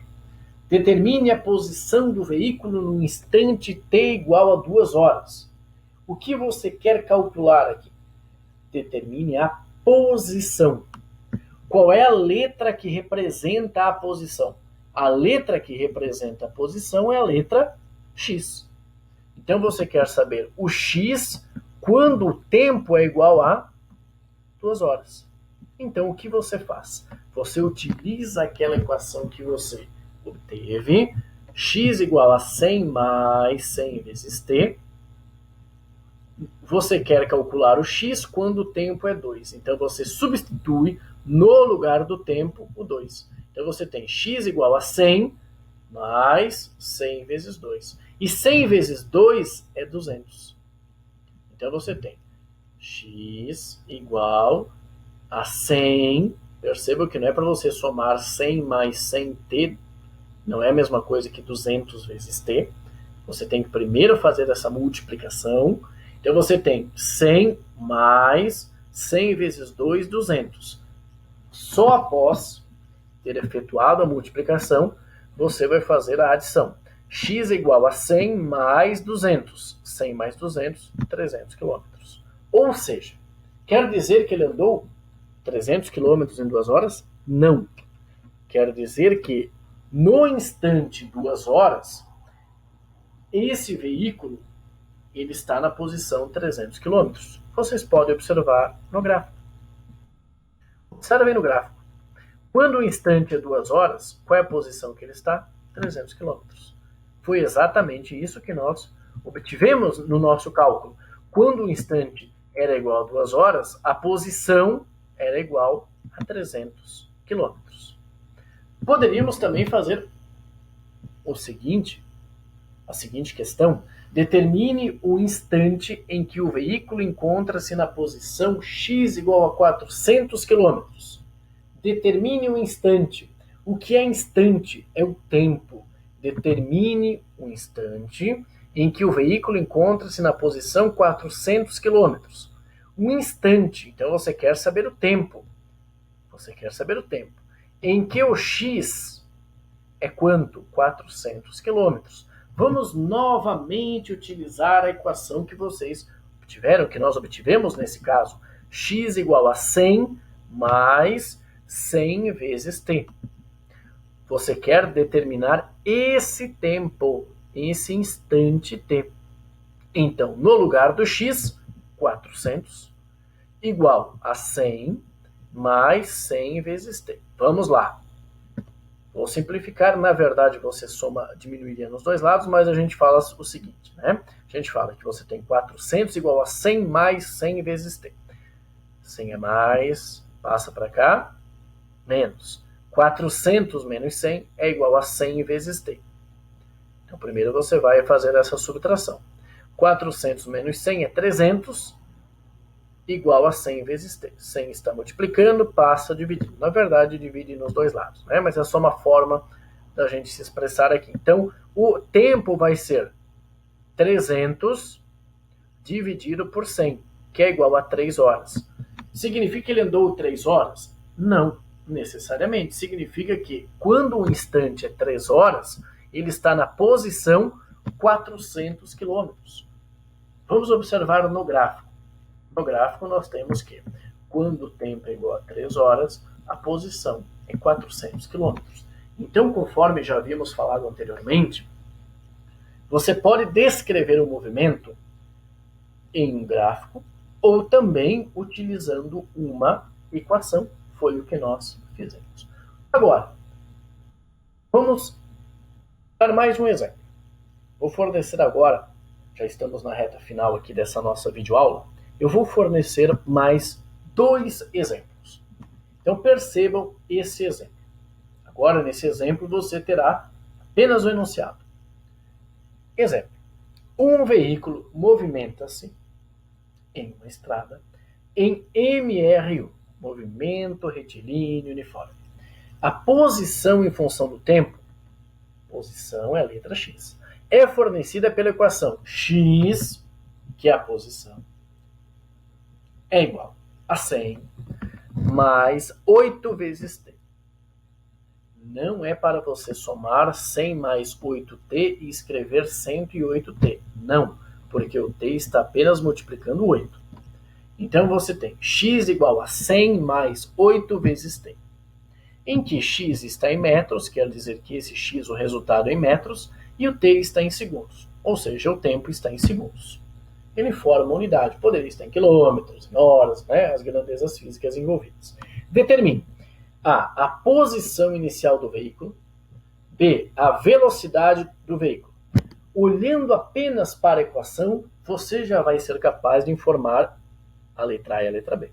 Determine a posição do veículo no instante t igual a 2 horas. O que você quer calcular aqui? Determine a posição. Qual é a letra que representa a posição? A letra que representa a posição é a letra x. Então você quer saber o x quando o tempo é igual a 2 horas. Então o que você faz? Você utiliza aquela equação que você obteve, x igual a 100 mais 100 vezes t. Você quer calcular o x quando o tempo é 2. Então você substitui no lugar do tempo o 2. Então você tem x igual a 100 mais 100 vezes 2. E 100 vezes 2 é 200. Então você tem x igual a 100. Perceba que não é para você somar 100 mais 100t. Não é a mesma coisa que 200 vezes t. Você tem que primeiro fazer essa multiplicação. Então você tem 100 mais 100 vezes 2, 200. Só após ter efetuado a multiplicação, você vai fazer a adição. X é igual a 100 mais 200. 100 mais 200, 300 km. Ou seja, quer dizer que ele andou 300 km em 2 horas? Não. Quer dizer que no instante 2 horas, esse veículo ele está na posição 300 km. Vocês podem observar no gráfico. Observem no gráfico. Quando o instante é 2 horas, qual é a posição que ele está? 300 km. Foi exatamente isso que nós obtivemos no nosso cálculo. Quando o instante era igual a 2 horas, a posição era igual a 300 km. Poderíamos também fazer a seguinte questão. Determine o instante em que o veículo encontra-se na posição x igual a 400 km. Determine o instante. O que é instante? É o tempo. Determine o instante em que o veículo encontra-se na posição 400 km. Um instante. Então você quer saber o tempo. Você quer saber o tempo. Em que o x é quanto? 400 km. Vamos novamente utilizar a equação que vocês obtiveram, que nós obtivemos nesse caso. X igual a 100 mais 100 vezes t. Você quer determinar esse tempo, esse instante t. Então, no lugar do x, 400, igual a 100 mais 100 vezes t. Vamos lá. Vou simplificar, na verdade você diminuiria nos dois lados, mas a gente fala o seguinte, né? A gente fala que você tem 400 igual a 100 mais 100 vezes t. 100 é mais, passa para cá, menos. 400 menos 100 é igual a 100 vezes t. Então primeiro você vai fazer essa subtração. 400 menos 100 é 300, igual a 100 vezes t. 100 está multiplicando, passa dividindo. Na verdade, divide nos dois lados, né? Mas é só uma forma da gente se expressar aqui. Então, o tempo vai ser 300 dividido por 100, que é igual a 3 horas. Significa que ele andou 3 horas? Não, necessariamente. Significa que quando um instante é 3 horas, ele está na posição 400 quilômetros. Vamos observar no gráfico. No gráfico nós temos que, quando o tempo é igual a 3 horas, a posição é 400 quilômetros. Então, conforme já havíamos falado anteriormente, você pode descrever o movimento em um gráfico ou também utilizando uma equação. Foi o que nós fizemos. Agora, vamos dar mais um exemplo. Vou fornecer agora, já estamos na reta final aqui dessa nossa videoaula, eu vou fornecer mais 2 exemplos. Então percebam esse exemplo. Agora, nesse exemplo, você terá apenas o enunciado. Exemplo. Um veículo movimenta-se em uma estrada em MRU, movimento retilíneo uniforme. A posição em função do tempo, posição é a letra X, é fornecida pela equação X, que é a posição, é igual a 100 mais 8 vezes t. Não é para você somar 100 mais 8t e escrever 108t. Não, porque o t está apenas multiplicando 8. Então você tem x igual a 100 mais 8 vezes t. Em que x está em metros, quer dizer que esse x, o resultado é em metros, e o t está em segundos, ou seja, o tempo está em segundos. Ele forma uma unidade, poderia estar em quilômetros, em horas, né, as grandezas físicas envolvidas. Determine a posição inicial do veículo, b, a velocidade do veículo. Olhando apenas para a equação, você já vai ser capaz de informar a letra A e a letra B.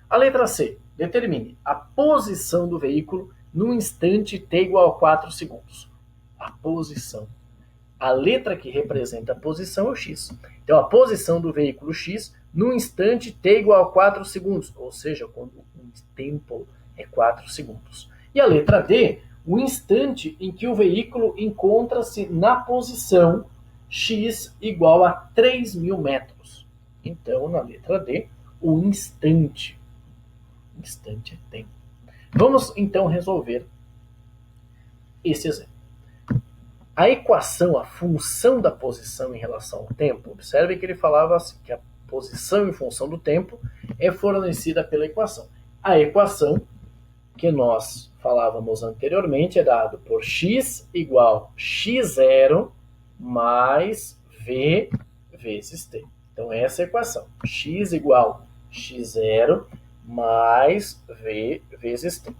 A letra C, determine a posição do veículo no instante t igual a 4 segundos. A posição. A letra que representa a posição é o x. Então, a posição do veículo x no instante t igual a 4 segundos, ou seja, quando o tempo é 4 segundos. E a letra D, o instante em que o veículo encontra-se na posição x igual a 3.000 metros. Então, na letra D, o instante. Instante é tempo. Vamos, então, resolver esse exemplo. A equação, a função da posição em relação ao tempo, observe que ele falava assim, que a posição em função do tempo é fornecida pela equação. A equação que nós falávamos anteriormente é dado por x igual x0 mais v vezes t. Então, essa é a equação. X igual x0 mais v vezes t.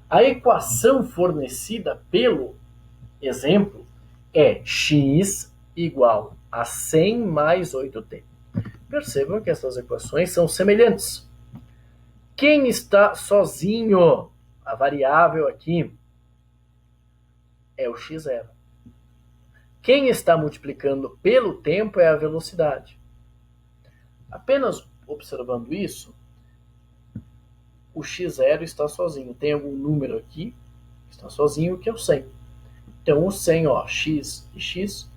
A equação fornecida pelo exemplo é x igual a 100 mais 8t. Percebam que essas equações são semelhantes. Quem está sozinho? A variável aqui é o x0. Quem está multiplicando pelo tempo é a velocidade. Apenas observando isso, o x0 está sozinho. Tem algum número aqui que está sozinho, que é o 100. Então, o 100, ó, x e x,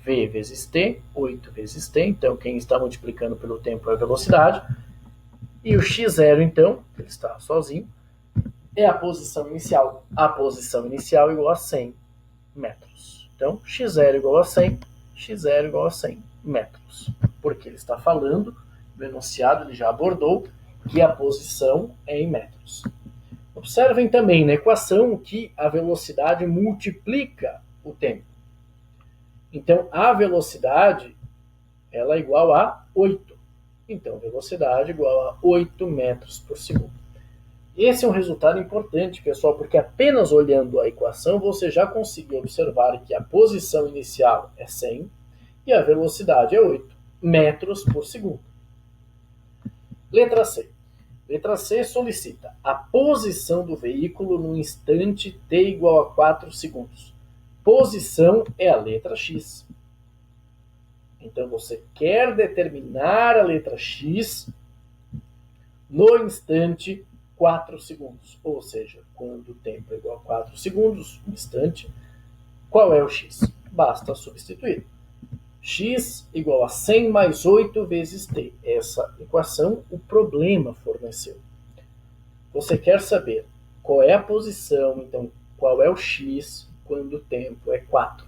v vezes t, 8 vezes t. Então, quem está multiplicando pelo tempo é a velocidade. E o x0, então, ele está sozinho, é a posição inicial. A posição inicial é igual a 100 metros. Então, x0 igual a 100, x0 igual a 100 metros. Porque ele está falando, no enunciado ele já abordou, que a posição é em metros. Observem também na equação que a velocidade multiplica o tempo. Então, a velocidade ela é igual a 8. Então, velocidade igual a 8 metros por segundo. Esse é um resultado importante, pessoal, porque apenas olhando a equação você já conseguiu observar que a posição inicial é 100 e a velocidade é 8 metros por segundo. Letra C. Letra C solicita a posição do veículo no instante t igual a 4 segundos. Posição é a letra X. Então, você quer determinar a letra X no instante 4 segundos. Ou seja, quando o tempo é igual a 4 segundos, no instante, qual é o x? Basta substituir. X igual a 100 mais 8 vezes t. Essa equação o problema forneceu. Você quer saber qual é a posição, então qual é o x quando o tempo é 4?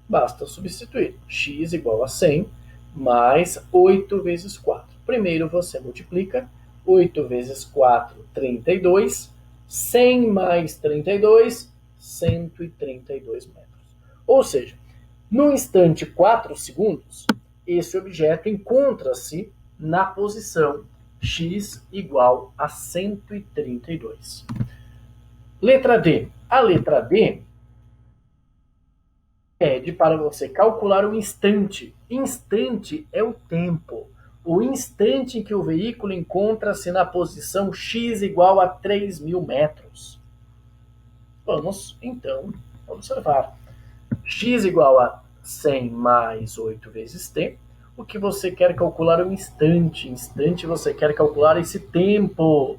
Basta substituir. X igual a 100 mais 8 vezes 4. Primeiro você multiplica. 8 vezes 4, 32. 100 mais 32, 132 metros. Ou seja, no instante 4 segundos, esse objeto encontra-se na posição x igual a 132. Letra D. A letra D pede para você calcular o instante. Instante é o tempo. O instante em que o veículo encontra-se na posição x igual a 3.000 metros. Vamos, então, observar. X igual a 100 mais 8 vezes t. O que você quer calcular é o instante. Instante você quer calcular esse tempo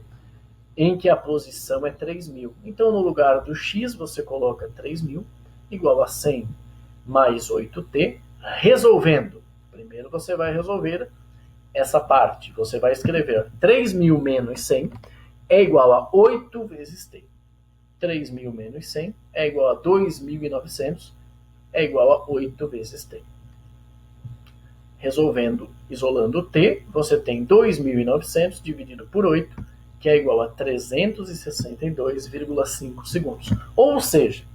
em que a posição é 3.000. Então, no lugar do x, você coloca 3.000 igual a 100 mais 8t, resolvendo. Primeiro você vai resolver essa parte. Você vai escrever 3.000 menos 100 é igual a 8 vezes t. 3.000 menos 100 é igual a 2.900, é igual a 8 vezes t. Resolvendo, isolando t, você tem 2.900 dividido por 8, que é igual a 362,5 segundos. Ou seja,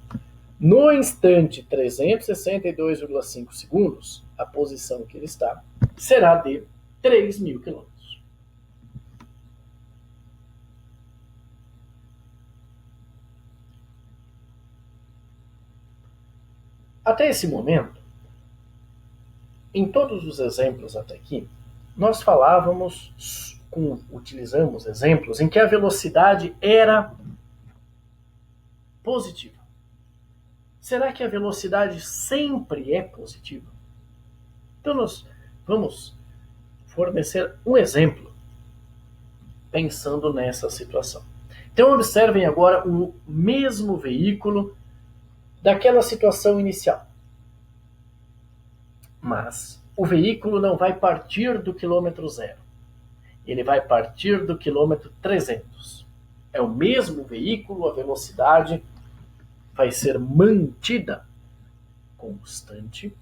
no instante 362,5 segundos, a posição que ele está será de 3.000 quilômetros. Até esse momento, em todos os exemplos até aqui, nós utilizamos exemplos em que a velocidade era positiva. Será que a velocidade sempre é positiva? Então nós vamos fornecer um exemplo pensando nessa situação. Então observem agora o mesmo veículo daquela situação inicial. Mas o veículo não vai partir do quilômetro zero. Ele vai partir do quilômetro 300. É o mesmo veículo, a velocidade vai ser mantida constante,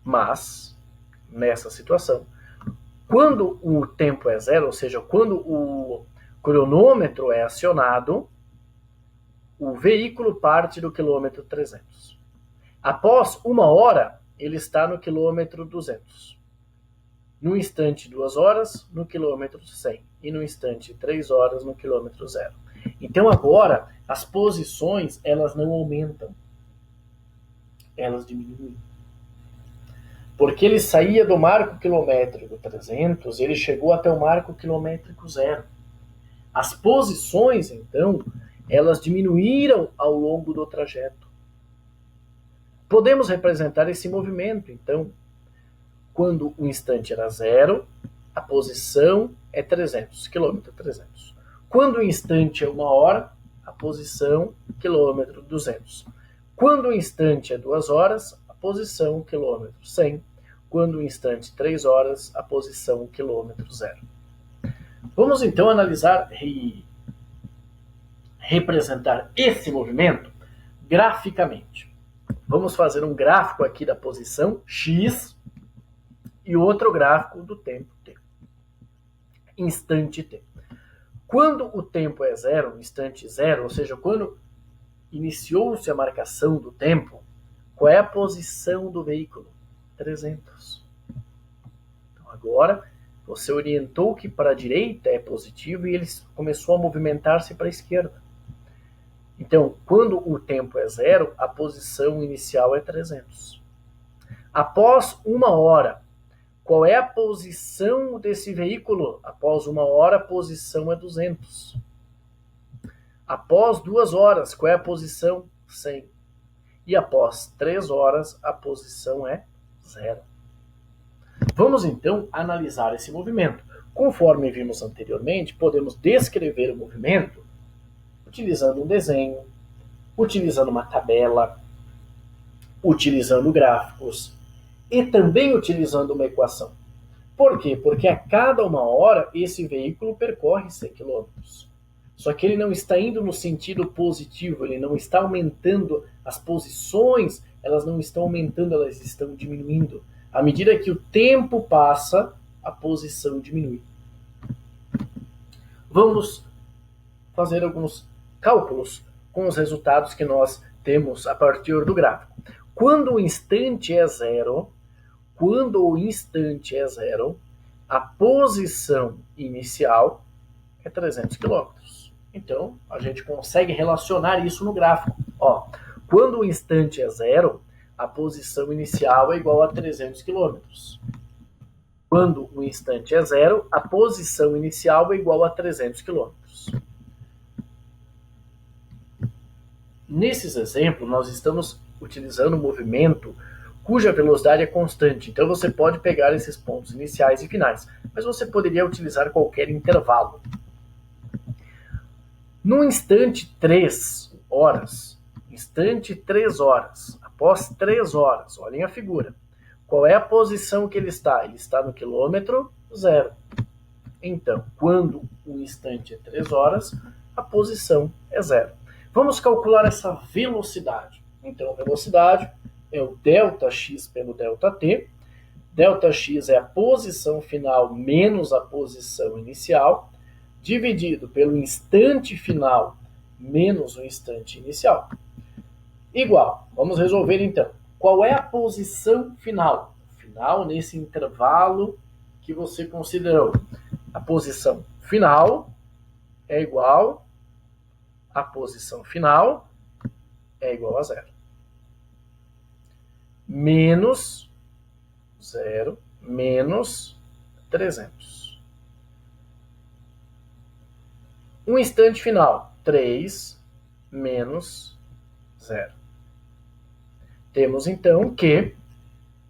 mas nessa situação, quando o tempo é zero, ou seja, quando o cronômetro é acionado, o veículo parte do quilômetro 300. Após 1 hora, ele está no quilômetro 200. No instante 2 horas, no quilômetro 100. E no instante 3 horas, no quilômetro 0. Então agora, as posições, elas não aumentam. Elas diminuem. Porque ele saía do marco quilométrico 300, ele chegou até o marco quilométrico 0. As posições, então, elas diminuíram ao longo do trajeto. Podemos representar esse movimento, então, quando o instante era 0, a posição é 300, quilômetro 300. Quando o instante é 1 hora, a posição, quilômetro 200. Quando o instante é 2 horas, a posição, quilômetro 100. Quando o instante 3 horas, a posição, quilômetro 0. Vamos então analisar e representar esse movimento graficamente. Vamos fazer um gráfico aqui da posição x e outro gráfico do tempo t. Instante t. Quando o tempo é 0, instante 0, ou seja, quando iniciou-se a marcação do tempo, qual é a posição do veículo? 300. Então agora você orientou que para a direita é positivo e ele começou a movimentar-se para a esquerda. Então, quando o tempo é 0, a posição inicial é 300. Após 1 hora, qual é a posição desse veículo? Após 1 hora, a posição é 200. Após 2 horas, qual é a posição? 100. E após 3 horas, a posição é 0. Vamos então analisar esse movimento. Conforme vimos anteriormente, podemos descrever o movimento utilizando um desenho, utilizando uma tabela, utilizando gráficos e também utilizando uma equação. Por quê? Porque a cada 1 hora esse veículo percorre 100 km. Só que ele não está indo no sentido positivo, ele não está aumentando as posições, elas não estão aumentando, elas estão diminuindo. À medida que o tempo passa, a posição diminui. Vamos fazer alguns cálculos com os resultados que nós temos a partir do gráfico. Quando o instante é zero, a posição inicial é 300 km. Então, a gente consegue relacionar isso no gráfico. Ó, quando o instante é zero, a posição inicial é igual a 300 km. Quando o instante é zero, a posição inicial é igual a 300 km. Nesses exemplos, nós estamos utilizando um movimento cuja velocidade é constante. Então, você pode pegar esses pontos iniciais e finais, mas você poderia utilizar qualquer intervalo. No instante 3 horas, após 3 horas, olhem a figura. Qual é a posição que ele está? Ele está no quilômetro zero. Então, quando o instante é 3 horas, a posição é zero. Vamos calcular essa velocidade. Então, a velocidade é o ΔX pelo ΔT. ΔX é a posição final menos a posição inicial, dividido pelo instante final menos o instante inicial. Igual. Vamos resolver então. Qual é a posição final? Final nesse intervalo que você considerou. A posição final é igual a posição final é igual a zero. Menos 0 menos 300. Um instante final, 3 menos 0. Temos então que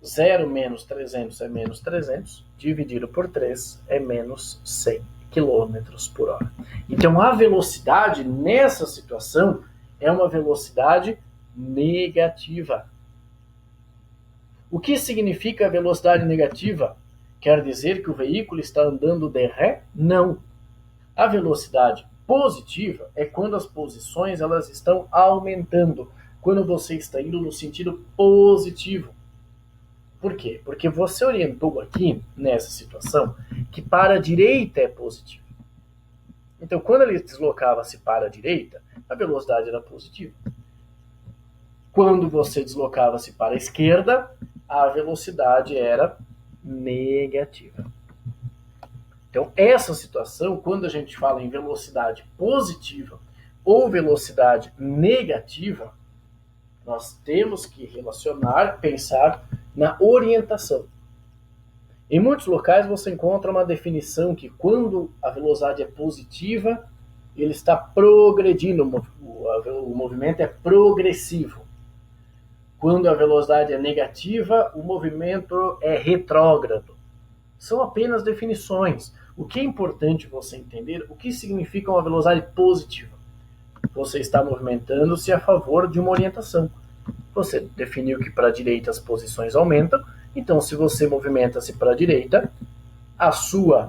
0 menos 300 é menos 300, dividido por 3 é menos 100 km por hora. Então a velocidade nessa situação é uma velocidade negativa. O que significa velocidade negativa? Quer dizer que o veículo está andando de ré? Não. A velocidade positiva é quando as posições elas estão aumentando, quando você está indo no sentido positivo. Por quê? Porque você orientou aqui, nessa situação, que para a direita é positivo. Então, quando ele deslocava-se para a direita, a velocidade era positiva. Quando você deslocava-se para a esquerda, a velocidade era negativa. Então, essa situação, quando a gente fala em velocidade positiva ou velocidade negativa, nós temos que relacionar, pensar na orientação. Em muitos locais você encontra uma definição que quando a velocidade é positiva, ele está progredindo, o movimento é progressivo. Quando a velocidade é negativa, o movimento é retrógrado. São apenas definições. O que é importante você entender, o que significa uma velocidade positiva? Você está movimentando-se a favor de uma orientação. Você definiu que para a direita as posições aumentam, então se você movimenta-se para a direita, a sua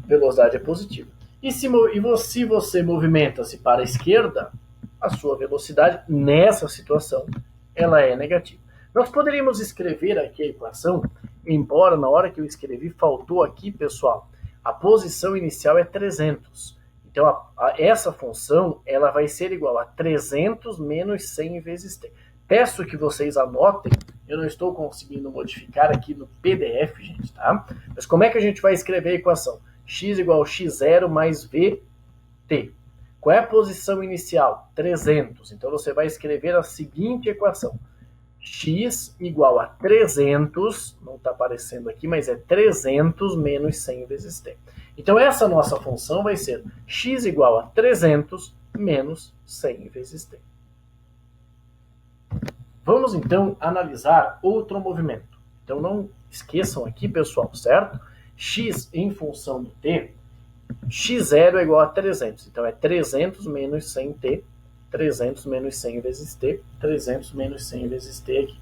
velocidade é positiva. E se você movimenta-se para a esquerda, a sua velocidade nessa situação ela é negativa. Nós poderíamos escrever aqui a equação, embora na hora que eu escrevi faltou aqui, pessoal, a posição inicial é 300. Então, essa função ela vai ser igual a 300 menos 100 vezes t. Peço que vocês anotem, eu não estou conseguindo modificar aqui no PDF, gente, tá? Mas como é que a gente vai escrever a equação? X igual a x0 mais vt. Qual é a posição inicial? 300. Então, você vai escrever a seguinte equação. X igual a 300, não está aparecendo aqui, mas é 300 menos 100 vezes t. Então, essa nossa função vai ser x igual a 300 menos 100 vezes t. Vamos, então, analisar outro movimento. Então, não esqueçam aqui, pessoal, certo? x em função do t, x0 é igual a 300. Então, é 300 menos 100t, 300 menos 100 vezes t, 300 menos 100 vezes t aqui.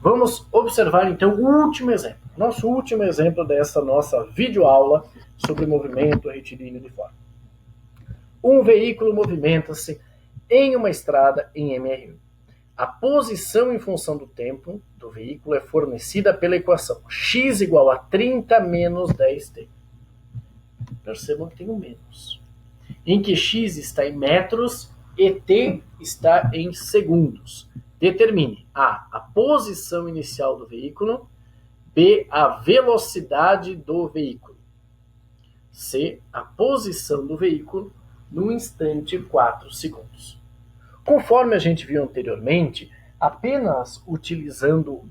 Vamos observar, então, o último exemplo. Nosso último exemplo dessa nossa videoaula sobre movimento retilíneo de forma. Um veículo movimenta-se em uma estrada em MR1. A posição em função do tempo do veículo é fornecida pela equação x igual a 30 menos 10t. Percebam que tem um menos. Em que x está em metros e t está em segundos. Determine a posição inicial do veículo, b, a velocidade do veículo, c, a posição do veículo no instante 4 segundos. Conforme a gente viu anteriormente, apenas observando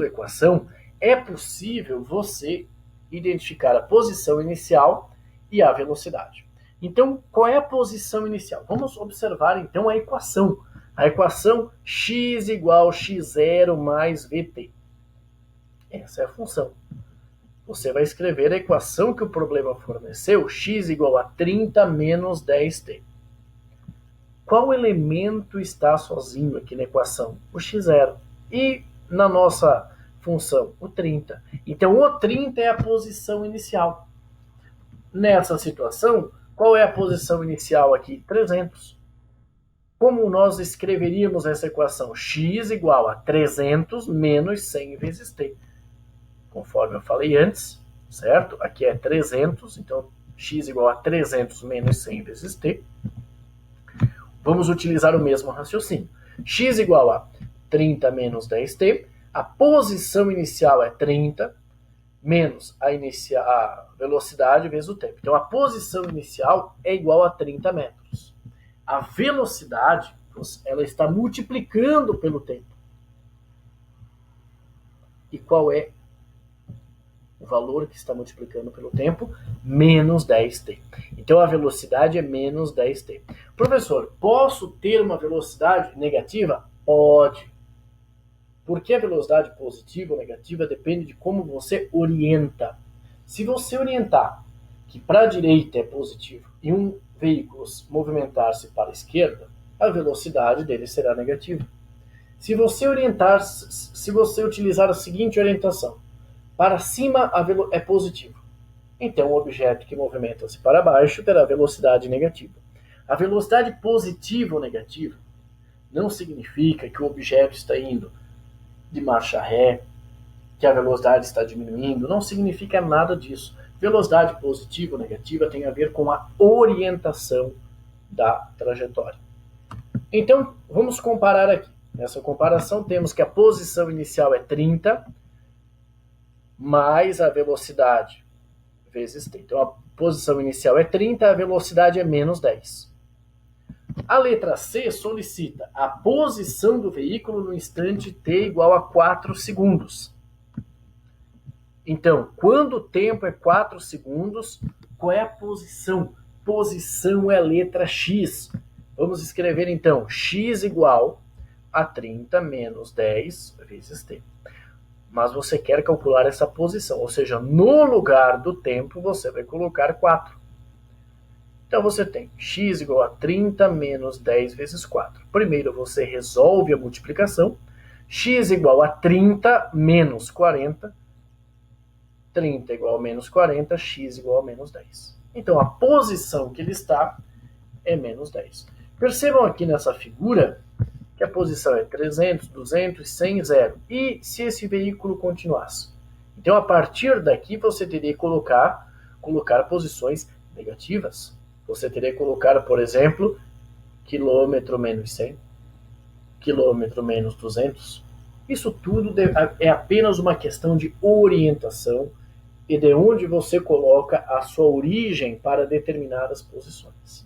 a equação, é possível você identificar a posição inicial e a velocidade. Então, qual é a posição inicial? Vamos observar, então, a equação. A equação x igual a x0 mais vt. Essa é a função. Você vai escrever a equação que o problema forneceu, x igual a 30 menos 10t. Qual elemento está sozinho aqui na equação? O x0. E na nossa função, o 30. Então, o 30 é a posição inicial. Nessa situação, qual é a posição inicial aqui? 300. Como nós escreveríamos essa equação? X igual a 300 menos 100 vezes t. Conforme eu falei antes, certo? Aqui é 300, então x igual a 300 menos 100 vezes t. Vamos utilizar o mesmo raciocínio. X igual a 30 menos 10t. A posição inicial é 30, menos a velocidade vezes o tempo. Então, a posição inicial é igual a 30 metros. A velocidade, ela está multiplicando pelo tempo. E qual é o valor que está multiplicando pelo tempo? Menos 10t. Então, a velocidade é menos 10t. Professor, posso ter uma velocidade negativa? Pode. Porque a velocidade positiva ou negativa depende de como você orienta. Se você orientar que para a direita é positivo e um veículo movimentar-se para a esquerda, a velocidade dele será negativa. Se você utilizar a seguinte orientação, para cima é positivo, então o objeto que movimenta-se para baixo terá velocidade negativa. A velocidade positiva ou negativa não significa que o objeto está indo de marcha ré, que a velocidade está diminuindo, não significa nada disso. Velocidade positiva ou negativa tem a ver com a orientação da trajetória. Então, vamos comparar aqui. Nessa comparação, temos que a posição inicial é 30, mais a velocidade vezes t. Então, a posição inicial é 30, a velocidade é menos 10. A letra C solicita a posição do veículo no instante t igual a 4 segundos. Então, quando o tempo é 4 segundos, qual é a posição? Posição é a letra x. Vamos escrever, então, x igual a 30 menos 10 vezes t. Mas você quer calcular essa posição, ou seja, no lugar do tempo você vai colocar 4. Então você tem x igual a 30 menos 10 vezes 4. Primeiro você resolve a multiplicação. X igual a 30 menos 40. 30 igual a menos 40, x igual a menos 10. Então a posição que ele está é menos 10. Percebam aqui nessa figura que a posição é 300, 200, 100, 0. E se esse veículo continuasse? Então a partir daqui você teria que colocar posições negativas. Você teria que colocar, por exemplo, quilômetro menos 100, quilômetro menos 200. Isso tudo é apenas uma questão de orientação e de onde você coloca a sua origem para determinadas posições.